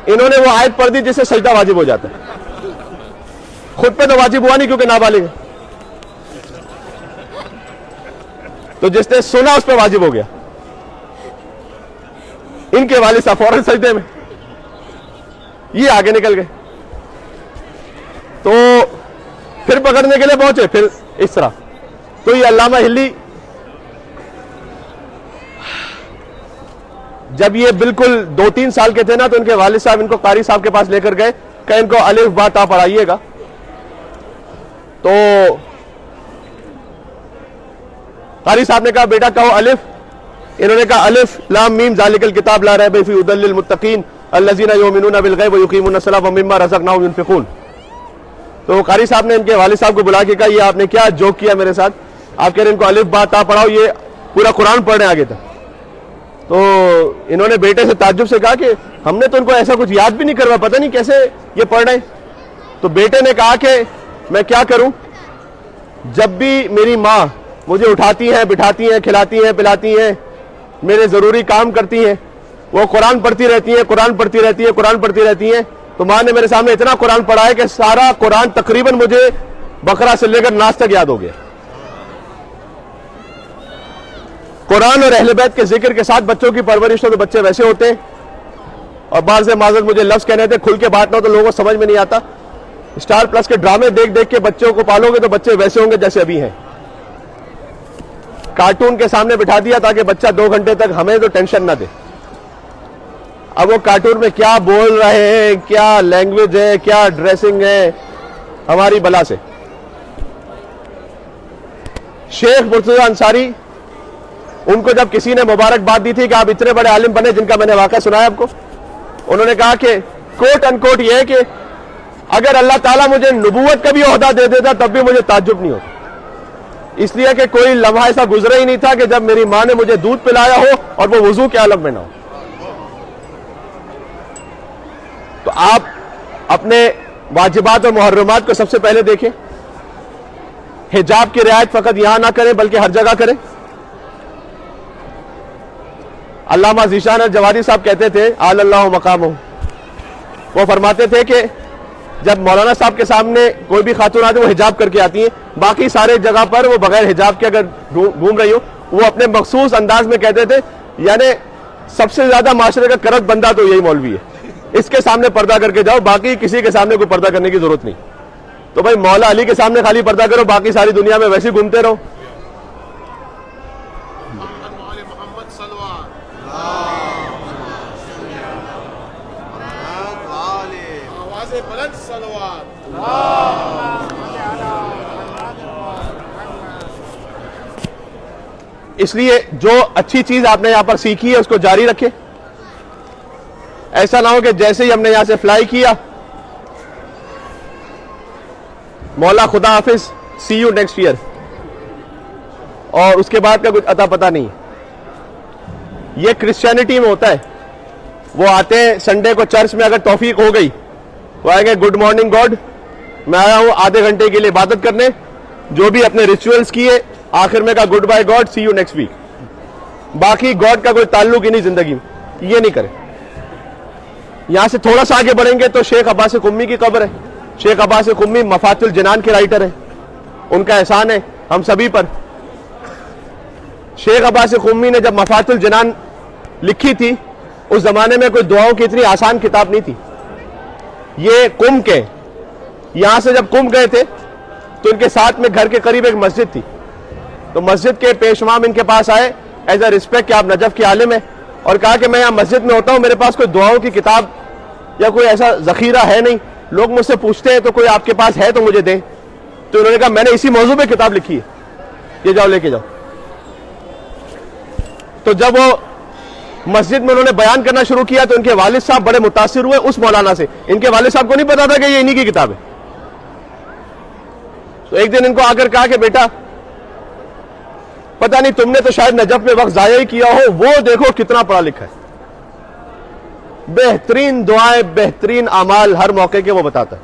انہوں نے وہ آیت پڑھ دی جس سے سجدہ واجب ہو جاتا ہے. خود پہ تو واجب ہوا نہیں کیونکہ نابالغ ہے, تو جس نے سنا اس پہ واجب ہو گیا. ان کے والد صاحب فوراً سجدے میں, یہ آگے نکل گئے. تو پھر پکڑنے کے لیے پہنچے, پھر اس طرح. تو یہ علامہ ہلی جب یہ بالکل 2-3 سال کے تھے نا تو ان کے والد صاحب ان کو قاری صاحب کے پاس لے کر گئے کہ ان کو الف با تا پڑھائیے گا. تو قاری صاحب نے کہا بیٹا کہو الف. انہوں نے کہا الف لام میم ذالک الکتاب لا ریب فیہ ھدی للمتقین الذین یؤمنون بالغیب ویقیمون الصلاۃ ومما رزقناھم ينفقون. تو قاری صاحب نے ان کے والد صاحب کو بلا کے کہا یہ آپ نے کیا جوک کیا میرے ساتھ, آپ کہہ رہے ہیں ان کو الف با تا پڑھاؤ, یہ پورا قرآن پڑھ رہے ہیں آگے تک. تو انہوں نے بیٹے سے تعجب سے کہا کہ ہم نے تو ان کو ایسا کچھ یاد بھی نہیں کروا, پتہ نہیں کیسے یہ پڑھ رہے ہیں. تو بیٹے نے کہا کہ میں کیا کروں, جب بھی میری ماں مجھے اٹھاتی ہیں, بٹھاتی ہیں, کھلاتی ہیں, پلاتی ہیں, میرے ضروری کام کرتی ہیں, وہ قرآن پڑھتی رہتی ہیں, قرآن پڑھتی رہتی ہیں, قرآن پڑھتی رہتی ہیں. تو ماں نے میرے سامنے اتنا قرآن پڑھا ہے کہ سارا قرآن تقریباً مجھے بقرہ سے لے کر ناس تک یاد ہو گیا. قرآن اور اہل بیت کے ذکر کے ساتھ بچوں کی پرورش ہو تو بچے ویسے ہوتے ہیں. اور بعض سے معذرت مجھے لفظ کہنے تھے, کھل کے بات نہ ہو تو لوگوں کو سمجھ میں نہیں آتا. اسٹار پلس کے ڈرامے دیکھ دیکھ کے بچوں کو پالو گے تو بچے ویسے ہوں گے جیسے ابھی ہیں. کارٹون کے سامنے بٹھا دیا تاکہ بچہ 2 گھنٹے تک ہمیں تو ٹینشن نہ دے. اب وہ کارٹون میں کیا بول رہے ہیں, کیا لینگویج ہے, کیا ڈریسنگ ہے, ہماری بلا سے. شیخ مرتضی انصاری, ان کو جب کسی نے مبارکباد دی تھی کہ آپ اتنے بڑے عالم بنے, جن کا میں نے واقعہ سنایا آپ کو, انہوں نے کہا کہ کوٹ ان کوٹ یہ ہے کہ اگر اللہ تعالیٰ مجھے نبوت کا بھی عہدہ دے دیتا تب بھی مجھے تعجب نہیں ہوتا, اس لیے کہ کوئی لمحہ ایسا گزرا ہی نہیں تھا کہ جب میری ماں نے مجھے دودھ پلایا ہو اور وہ وضو کے عالم میں نہ ہو. تو آپ اپنے واجبات اور محرمات کو سب سے پہلے دیکھیں. حجاب کی رعایت فقط یہاں نہ کریں بلکہ ہر جگہ کریں. علامہ ذیشان الجوادی صاحب کہتے تھے آل اللہ مقامہ, وہ فرماتے تھے کہ جب مولانا صاحب کے سامنے کوئی بھی خاتون آتی ہے وہ حجاب کر کے آتی ہیں, باقی سارے جگہ پر وہ بغیر حجاب کے اگر گھوم رہی ہو, وہ اپنے مخصوص انداز میں کہتے تھے یعنی سب سے زیادہ معاشرے کا کرپٹ بندہ تو یہی مولوی ہے, اس کے سامنے پردہ کر کے جاؤ, باقی کسی کے سامنے کوئی پردہ کرنے کی ضرورت نہیں. تو بھائی مولا علی کے سامنے خالی پردہ کرو, باقی ساری دنیا میں ویسے گھومتے رہو. اس لیے جو اچھی چیز آپ نے یہاں پر سیکھی ہے اس کو جاری رکھیں. ایسا نہ ہو کہ جیسے ہی ہم نے یہاں سے فلائی کیا, مولا خدا حافظ, سی یو نیکسٹ ایئر, اور اس کے بعد کا کچھ اتا پتہ نہیں. یہ کرسچینٹی میں ہوتا ہے. وہ آتے ہیں سنڈے کو چرچ میں, اگر توفیق ہو گئی وہ آئیں گے گڈ مارننگ گاڈ, میں آیا ہوں آدھے گھنٹے کے لیے عبادت کرنے, جو بھی اپنے ریچولز کیے آخر میں کہا good bye god, see you next week. باقی گاڈ کا کوئی تعلق ہی نہیں زندگی میں. یہ نہیں کریں. یہاں سے تھوڑا سا آگے بڑھیں گے تو شیخ عباس قمی کی قبر ہے. شیخ عباس قمی مفاتح الجنان کے رائٹر ہیں, ان کا احسان ہے ہم سبھی پر. شیخ عباس قمی نے جب مفاتح الجنان لکھی تھی, اس زمانے میں کوئی دعاؤں کی اتنی آسان کتاب نہیں تھی. یہ قم کے, یہاں سے جب قم گئے تھے تو ان کے ساتھ میں گھر کے قریب ایک مسجد تھی, تو مسجد کے پیشوام ان کے پاس آئے ایز اے ریسپیکٹ کہ آپ نجف کے عالم ہیں, اور کہا کہ میں یہاں مسجد میں ہوتا ہوں, میرے پاس کوئی دعاؤں کی کتاب یا کوئی ایسا ذخیرہ ہے نہیں, لوگ مجھ سے پوچھتے ہیں تو کوئی آپ کے پاس ہے تو مجھے دیں. تو انہوں نے کہا میں نے اسی موضوع پہ کتاب لکھی ہے, یہ جاؤ لے کے جاؤ. تو جب وہ مسجد میں انہوں نے بیان کرنا شروع کیا تو ان کے والد صاحب بڑے متاثر ہوئے اس مولانا سے. ان کے والد صاحب کو نہیں پتا تھا کہ یہ انہی کی کتاب ہے. تو ایک دن ان کو آ کر کہا کہ بیٹا پتہ نہیں تم نے تو شاید نجف میں وقت ضائع ہی کیا ہو, وہ دیکھو کتنا پڑھا لکھا ہے, بہترین دعائیں بہترین اعمال ہر موقع کے وہ بتاتا ہے.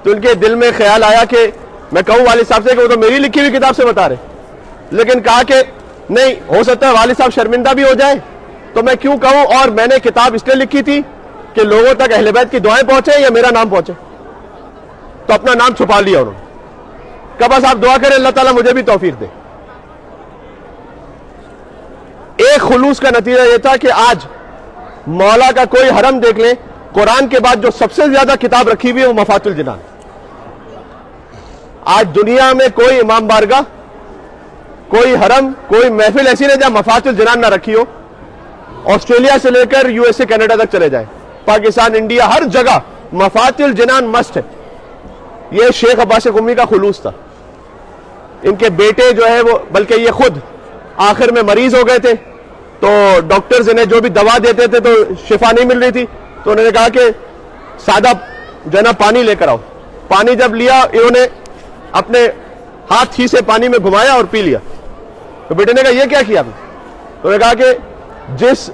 تو ان کے دل میں خیال آیا کہ میں کہوں والد صاحب سے کہ وہ تو میری لکھی ہوئی کتاب سے بتا رہے, لیکن کہا کہ نہیں ہو سکتا ہے والد صاحب شرمندہ بھی ہو جائے, تو میں کیوں کہوں, اور میں نے کتاب اس لیے لکھی تھی کہ لوگوں تک اہل بیت کی دعائیں پہنچے یا میرا نام پہنچے. تو اپنا نام چھپا لیا انہوں نے, کہ بس آپ دعا کریں اللہ تعالیٰ مجھے بھی توفیق دے. ایک خلوص کا نتیجہ یہ تھا کہ آج مولا کا کوئی حرم دیکھ لیں, قرآن کے بعد جو سب سے زیادہ کتاب رکھی ہوئی ہے وہ مفاتح الجنان. آج دنیا میں کوئی امام بارگاہ, کوئی حرم, کوئی محفل ایسی نہیں جہاں مفاتح الجنان نہ رکھی ہو. آسٹریلیا سے لے کر یو ایس اے کینیڈا تک چلے جائیں, پاکستان, انڈیا, ہر جگہ مفاتح الجنان مسٹ ہے. یہ شیخ عباس قمی کا خلوص تھا. ان کے بیٹے جو ہے وہ, بلکہ یہ خود آخر میں مریض ہو گئے تھے, تو ڈاکٹرز انہیں جو بھی دوا دیتے تھے تو شفا نہیں مل رہی تھی, تو انہوں نے کہا کہ سادہ جو ہے نا پانی لے کر آؤ. پانی جب لیا انہوں نے اپنے ہاتھ ہی سے پانی میں گھمایا اور پی لیا. تو بیٹے نے کہا یہ کیا کیا آپ نے؟ تو انہوں نے کہا کہ جس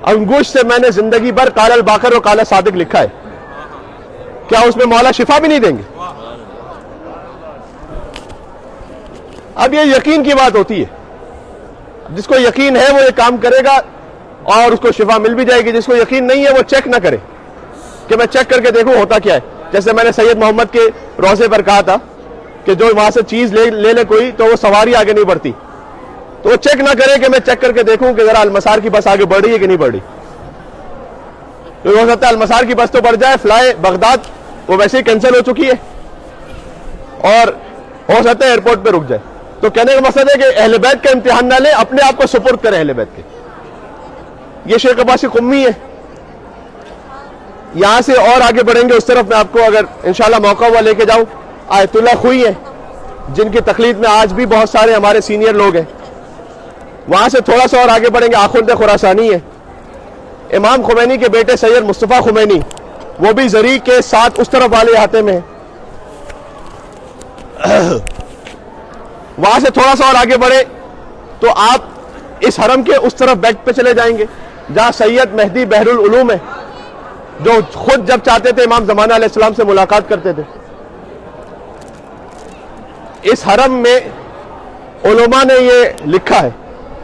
انگوش سے میں نے زندگی بھر قال الباقر اور قال صادق لکھا ہے, کیا اس میں مولا شفا بھی نہیں دیں گے؟ اب یہ یقین کی بات ہوتی ہے. جس کو یقین ہے وہ یہ کام کرے گا اور اس کو شفا مل بھی جائے گی. جس کو یقین نہیں ہے وہ چیک نہ کرے کہ میں چیک کر کے دیکھوں ہوتا کیا ہے. جیسے میں نے سید محمد کے روضے پر کہا تھا کہ جو وہاں سے چیز لے لے کوئی تو وہ سواری آگے نہیں بڑھتی, تو وہ چیک نہ کرے کہ میں چیک کر کے دیکھوں کہ ذرا المسار کی بس آگے بڑھ رہی ہے کہ نہیں بڑھ رہی. تو ہو سکتا ہے المسار کی بس تو بڑھ جائے, فلائی بغداد وہ ویسے ہی کینسل ہو چکی ہے, اور ہو سکتا ہے ایئرپورٹ پہ رک جائے. تو کہنے کا مقصد ہے کہ اہل بیت کا امتحان نہ لیں، اپنے آپ کو سپرد کریں اہل بیت کے. یہ شیخ عباسی قمی ہے. یہاں سے اور آگے بڑھیں گے اس طرف. میں آپ کو اگر انشاءاللہ موقع ہوا لے کے جاؤں. آیت اللہ خوئی ہیں جن کی تقلید میں آج بھی بہت سارے ہمارے سینئر لوگ ہیں. وہاں سے تھوڑا سا اور آگے بڑھیں گے. آخوند خراسانی ہے. امام خمینی کے بیٹے سید مصطفیٰ خمینی، وہ بھی زری کے ساتھ اس طرف والے احاطے میں ہیں. وہاں سے تھوڑا سا اور آگے بڑھے تو آپ اس حرم کے اس طرف بیک پہ چلے جائیں گے جہاں سید مہدی بحر العلوم ہے، جو خود جب چاہتے تھے امام زمانہ علیہ السلام سے ملاقات کرتے تھے. اس حرم میں علماء نے یہ لکھا ہے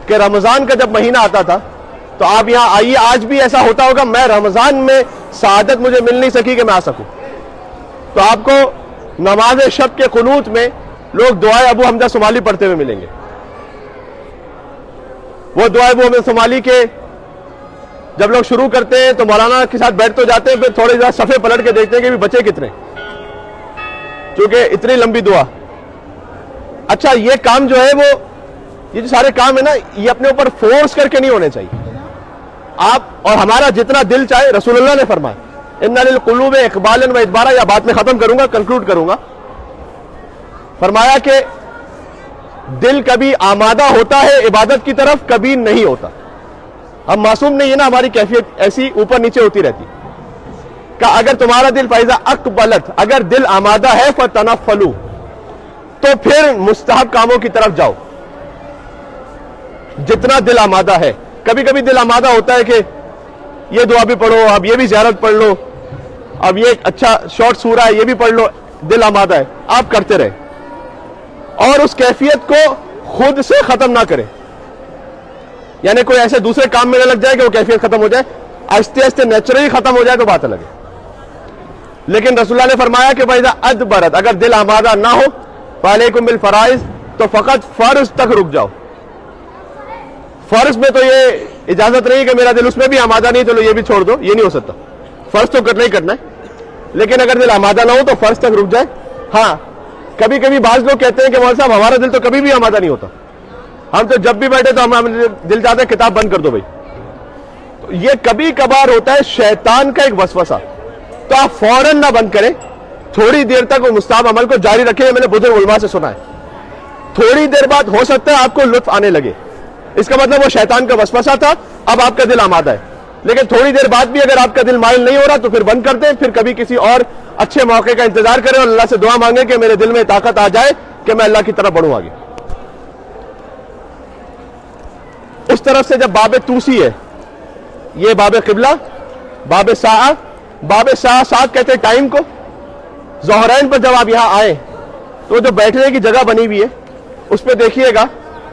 کہ رمضان کا جب مہینہ آتا تھا تو آپ یہاں آئیے. آج بھی ایسا ہوتا ہوگا. میں رمضان میں سعادت مجھے مل نہیں سکی کہ میں آ سکوں، تو آپ کو نماز شب کے قنوت میں لوگ دعائے ابو حمزہ صومالی پڑھتے ہوئے ملیں گے. وہ دعائے ابو حمزہ صومالی کے جب لوگ شروع کرتے ہیں تو مولانا کے ساتھ بیٹھ تو جاتے ہیں، پھر تھوڑے زیادہ صفحے پلٹ کے دیکھتے ہیں کہ بھی بچے کتنے، کیونکہ اتنی لمبی دعا. اچھا، یہ کام جو ہے وہ یہ جو سارے کام ہے نا، یہ اپنے اوپر فورس کر کے نہیں ہونے چاہیے. آپ اور ہمارا جتنا دل چاہے. رسول اللہ نے فرمایا ان للقلوب اقبالا و ادبارا. یا بات میں ختم کروں گا، کنکلوڈ کروں گا. فرمایا کہ دل کبھی آمادہ ہوتا ہے عبادت کی طرف، کبھی نہیں ہوتا. ہم معصوم نہیں ہے نا، ہماری کیفیت ایسی اوپر نیچے ہوتی رہتی. کہ اگر تمہارا دل فیضا اقبلت، اگر دل آمادہ ہے فتنفلوا، تو پھر مستحب کاموں کی طرف جاؤ جتنا دل آمادہ ہے. کبھی کبھی دل آمادہ ہوتا ہے کہ یہ دعا بھی پڑھو، اب یہ بھی زیارت پڑھ لو، اب یہ اچھا شارٹ سورہ ہے یہ بھی پڑھ لو. دل آمادہ ہے، آپ کرتے رہے اور اس کیفیت کو خود سے ختم نہ کریں. یعنی کوئی ایسے دوسرے کام میں نہ لگ جائے کہ وہ کیفیت ختم ہو جائے. آہستہ آہستہ نیچرلی ختم ہو جائے تو بات الگ ہے. لیکن رسول اللہ نے فرمایا کہ فَإِذَا أَدْبَرَتْ، اگر دل آمادہ نہ ہو فَعَلَيْكُمْ بِالْفَرَائِض، تو فقط فرض تک رک جاؤ. فرض میں تو یہ اجازت نہیں کہ میرا دل اس میں بھی آمادہ نہیں، چلو یہ بھی چھوڑ دو. یہ نہیں ہو سکتا. فرض تو کرنا ہی کرنا ہے، لیکن اگر دل آمادہ نہ ہو تو فرض تک رک جائے. ہاں، کبھی کبھی بعض لوگ کہتے ہیں کہ مولانا صاحب ہمارا دل تو کبھی بھی آمادہ نہیں ہوتا، ہم تو جب بھی بیٹھے تو ہم دل چاہتے ہیں کتاب بند کر دو بھائی. تو یہ کبھی کبھار ہوتا ہے شیطان کا ایک وسوسہ. تو آپ فوراً نہ بند کریں، تھوڑی دیر تک وہ مستحب عمل کو جاری رکھیں. میں نے بزرگ علماء سے سنا ہے تھوڑی دیر بعد ہو سکتا ہے آپ کو لطف آنے لگے. اس کا مطلب وہ شیطان کا وسوسہ تھا، اب آپ کا دل آمادہ ہے. لیکن تھوڑی دیر بعد بھی اگر آپ کا دل مائل نہیں ہو رہا تو پھر بند کر دیں. پھر کبھی کسی اور اچھے موقع کا انتظار کریں اور اللہ سے دعا مانگیں کہ میرے دل میں طاقت آ جائے کہ میں اللہ کی طرف بڑھوں آگے. اس طرف سے جب باب توسی ہے، یہ باب قبلہ، باب ساعہ. باب ساعت کہتے ہیں ٹائم کو. ظہرین پر جب آپ یہاں آئیں تو جو بیٹھنے کی جگہ بنی ہوئی ہے اس پہ دیکھیے گا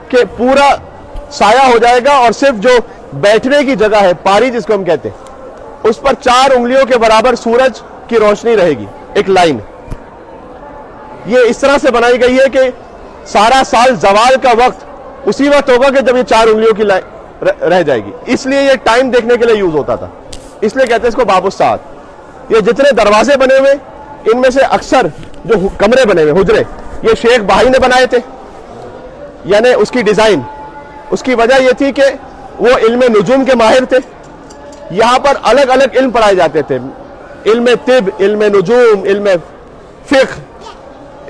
کہ پورا سایہ ہو جائے گا اور صرف جو بیٹھنے کی جگہ ہے پاری جس کو ہم کہتے ہیں، اس پر 4 انگلیوں کے برابر سورج کی روشنی رہے گی، ایک لائن. یہ اس طرح سے بنائی گئی ہے کہ سارا سال زوال کا وقت اسی وقت ہوگا کہ جب یہ 4 انگلیوں کی لائن رہ جائے گی. اس لیے یہ ٹائم دیکھنے کے لیے یوز ہوتا تھا، اس لیے کہتے ہیں اس کو باب الساعت. یہ جتنے دروازے بنے ہوئے ان میں سے اکثر جو کمرے بنے ہوئے حجرے، یہ شیخ بہائی نے بنائے تھے. یعنی اس کی ڈیزائن، اس کی وجہ یہ تھی کہ وہ علم نجوم کے ماہر تھے. یہاں پر الگ الگ علم پڑھائے جاتے تھے، علم طب، علم نجوم، علم فقہ،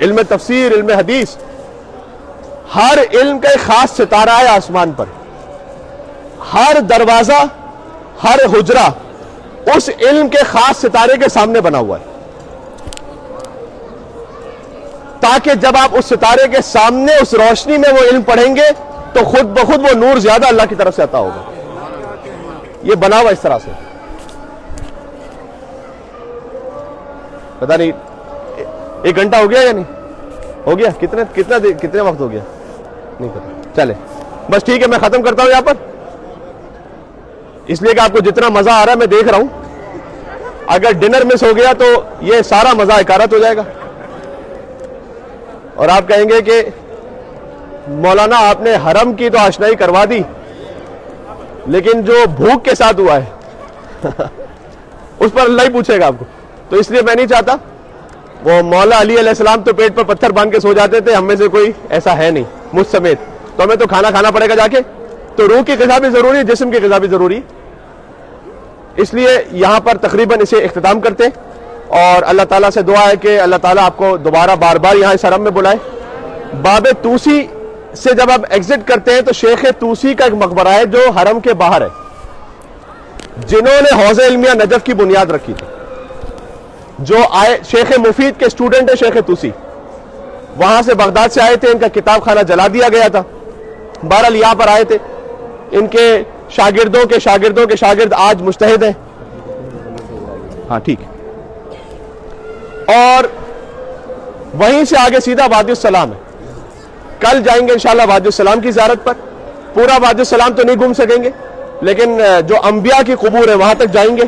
علم تفسیر، علم حدیث. ہر علم کا ایک خاص ستارہ ہے آسمان پر. ہر دروازہ، ہر حجرہ اس علم کے خاص ستارے کے سامنے بنا ہوا ہے، تاکہ جب آپ اس ستارے کے سامنے اس روشنی میں وہ علم پڑھیں گے تو خود بخود وہ نور زیادہ اللہ کی طرف سے عطا ہوگا. یہ بنا ہوا اس طرح سے. پتہ نہیں 1 گھنٹہ ہو گیا یا نہیں ہو گیا؟ کتنے وقت ہو گیا نہیں پتا. چلے بس ٹھیک ہے، میں ختم کرتا ہوں یہاں پر، اس لیے کہ آپ کو جتنا مزہ آ رہا ہے میں دیکھ رہا ہوں. اگر ڈنر مس ہو گیا تو یہ سارا مزہ اکارت ہو جائے گا اور آپ کہیں گے کہ مولانا آپ نے حرم کی تو آشنائی کروا دی، لیکن جو بھوک کے ساتھ ہوا ہے اس پر اللہ ہی پوچھے گا آپ کو. تو اس لیے میں نہیں چاہتا. وہ مولا علی علیہ السلام تو پیٹ پر پتھر باندھ کے سو جاتے تھے، ہم میں سے کوئی ایسا ہے نہیں. مجھ سمیت, تو ہمیں تو کھانا کھانا پڑے گا جا کے. تو روح کی غذا بھی ضروری ہے, جسم کی غذا بھی ضروری ہے. اس لیے یہاں پر تقریباً اسے اختتام کرتے ہیں, اور اللہ تعالیٰ سے دعا ہے کہ اللہ تعالیٰ آپ کو دوبارہ بار بار یہاں اس حرم میں بلائے. باب توسی سے جب آپ ایگزٹ کرتے ہیں تو شیخ توسی کا ایک مقبرہ ہے جو حرم کے باہر ہے, جنہوں نے حوض علمیہ نجف کی بنیاد رکھی تھی, جو آئے شیخ مفید کے اسٹوڈنٹ ہے شیخ توسی, وہاں سے بغداد سے آئے تھے. ان کا کتاب خانہ جلا دیا گیا تھا. بہرحال یہاں پر آئے تھے. ان کے شاگردوں کے شاگردوں کے شاگرد آج مجتہد ہیں. ہاں ٹھیک ہے. اور وہیں سے آگے سیدھا وادی السلام ہے. کل جائیں گے انشاءاللہ وادی السلام کی زیارت پر. پورا وادی السلام تو نہیں گھوم سکیں گے, لیکن جو انبیاء کی قبور ہے وہاں تک جائیں گے.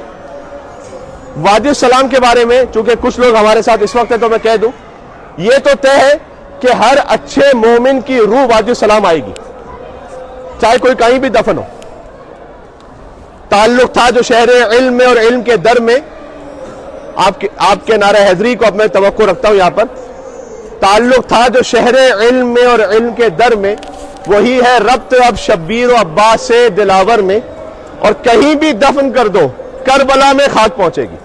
وادی السلام کے بارے میں چونکہ کچھ لوگ ہمارے ساتھ اس وقت ہے تو میں کہہ دوں, یہ تو طے ہے کہ ہر اچھے مومن کی روح وادی السلام آئے گی, چاہے کوئی کہیں بھی دفن ہو. تعلق تھا جو شہر علم میں اور علم کے در میں, آپ کے نعرہ حیدری کو اب میں توقع رکھتا ہوں یہاں پر. تعلق تھا جو شہر علم میں اور علم کے در میں, وہی ہے ربط اب شبیر و عباس سے دلاور میں. اور کہیں بھی دفن کر دو کربلا میں خاک پہنچے گی.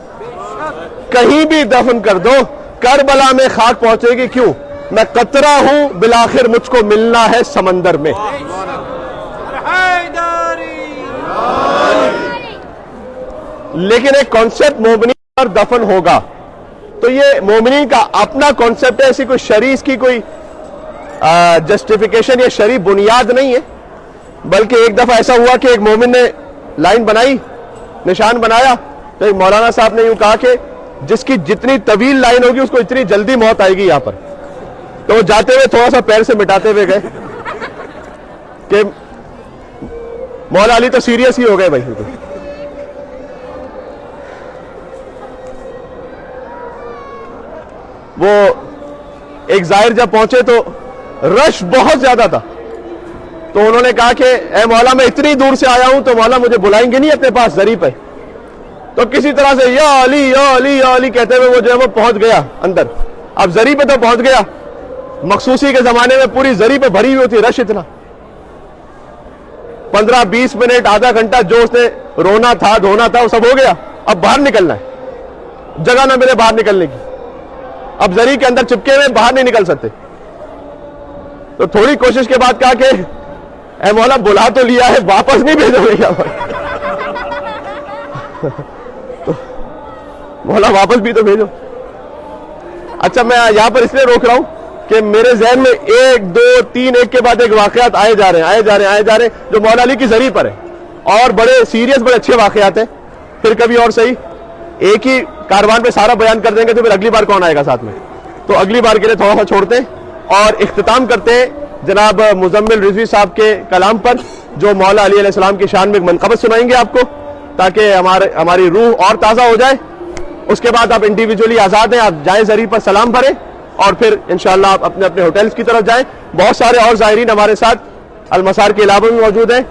کہیں بھی دفن کر دو کربلا میں خاک پہنچے گی. کیوں؟ میں قطرہ ہوں بالآخر مجھ کو ملنا ہے سمندر میں. لیکن ایک کانسیپٹ مومنین پر دفن ہوگا, تو یہ مومنین کا اپنا کانسیپٹ ہے, ایسی کوئی شرعی اس کی کوئی جسٹیفیکیشن یا شرعی بنیاد نہیں ہے. بلکہ ایک دفعہ ایسا ہوا کہ ایک مومن نے لائن بنائی, نشان بنایا, تو ایک مولانا صاحب نے یوں کہا کہ جس کی جتنی طویل لائن ہوگی اس کو اتنی جلدی موت آئے گی یہاں پر. تو وہ جاتے ہوئے تھوڑا سا پیر سے مٹاتے ہوئے گئے کہ مولا علی تو سیریس ہی ہو گئے بھائی. وہ ایک زائر جب پہنچے تو رش بہت زیادہ تھا, تو انہوں نے کہا کہ اے مولا میں اتنی دور سے آیا ہوں تو مولا مجھے بلائیں گے نہیں اپنے پاس زری پہ؟ تو کسی طرح سے یا علی یا علی یا علی کہتے ہوئے وہ جو ہے وہ پہنچ گیا اندر. اب زری پہ تو پہنچ گیا, مخصوصی کے زمانے میں پوری زری پہ بھری ہوئی ہوتی, رش اتنا. 15-20 منٹ آدھا گھنٹہ جو اس نے رونا تھا دھونا تھا وہ سب ہو گیا. اب باہر نکلنا ہے, جگہ نہ ملے باہر نکلنے کی. اب زری کے اندر چپکے ہوئے باہر نہیں نکل سکتے. تو تھوڑی کوشش کے بعد کہا کہ اے مولا بلا تو لیا ہے, واپس نہیں بھیجو گے کیا؟ مولا واپس بھی تو بھیجو. اچھا میں یہاں پر اس لیے روک رہا ہوں کہ میرے ذہن میں 1 2 3 ایک کے بعد ایک واقعات آئے جا رہے ہیں جو مولا علی کی زری پر ہے, اور بڑے سیریس بڑے اچھے واقعات ہیں. پھر کبھی اور صحیح ایک ہی کاروان پہ سارا بیان کر دیں گے تو پھر اگلی بار کون آئے گا ساتھ میں. تو اگلی بار کے لیے تھوڑا سا چھوڑتے ہیں اور اختتام کرتے ہیں جناب مزمل رضوی صاحب کے کلام پر, جو مولا علی علیہ السلام کی شان میں ایک منقبت سنائیں گے آپ کو, تاکہ ہماری روح اور تازہ ہو جائے. اس کے بعد آپ انڈیویجولی آزاد ہیں, آپ جائیں زری پر سلام بھریں اور پھر انشاءاللہ آپ اپنے اپنے ہوٹلز کی طرف جائیں. بہت سارے اور زائرین ہمارے ساتھ المسار کے علاوہ بھی موجود ہیں,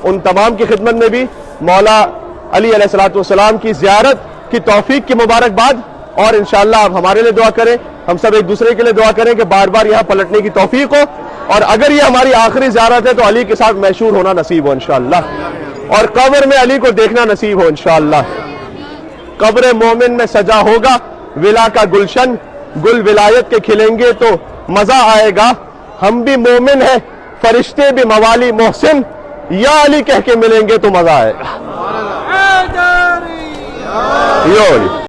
ان تمام کی خدمت میں بھی مولا علی علیہ السلام کی زیارت کی توفیق کی مبارکباد. اور انشاءاللہ آپ ہمارے لیے دعا کریں, ہم سب ایک دوسرے کے لیے دعا کریں کہ بار بار یہاں پلٹنے کی توفیق ہو, اور اگر یہ ہماری آخری زیارت ہے تو علی کے ساتھ محشور ہونا نصیب ہو انشاءاللہ, اور قبر میں علی کو دیکھنا نصیب ہو انشاءاللہ. قبر مومن میں سجا ہوگا ولا کا گلشن, گل ولایت کے کھلیں گے تو مزہ آئے گا. ہم بھی مومن ہیں فرشتے بھی موالی محسن, یا علی کہہ کے ملیں گے تو مزہ آئے گا.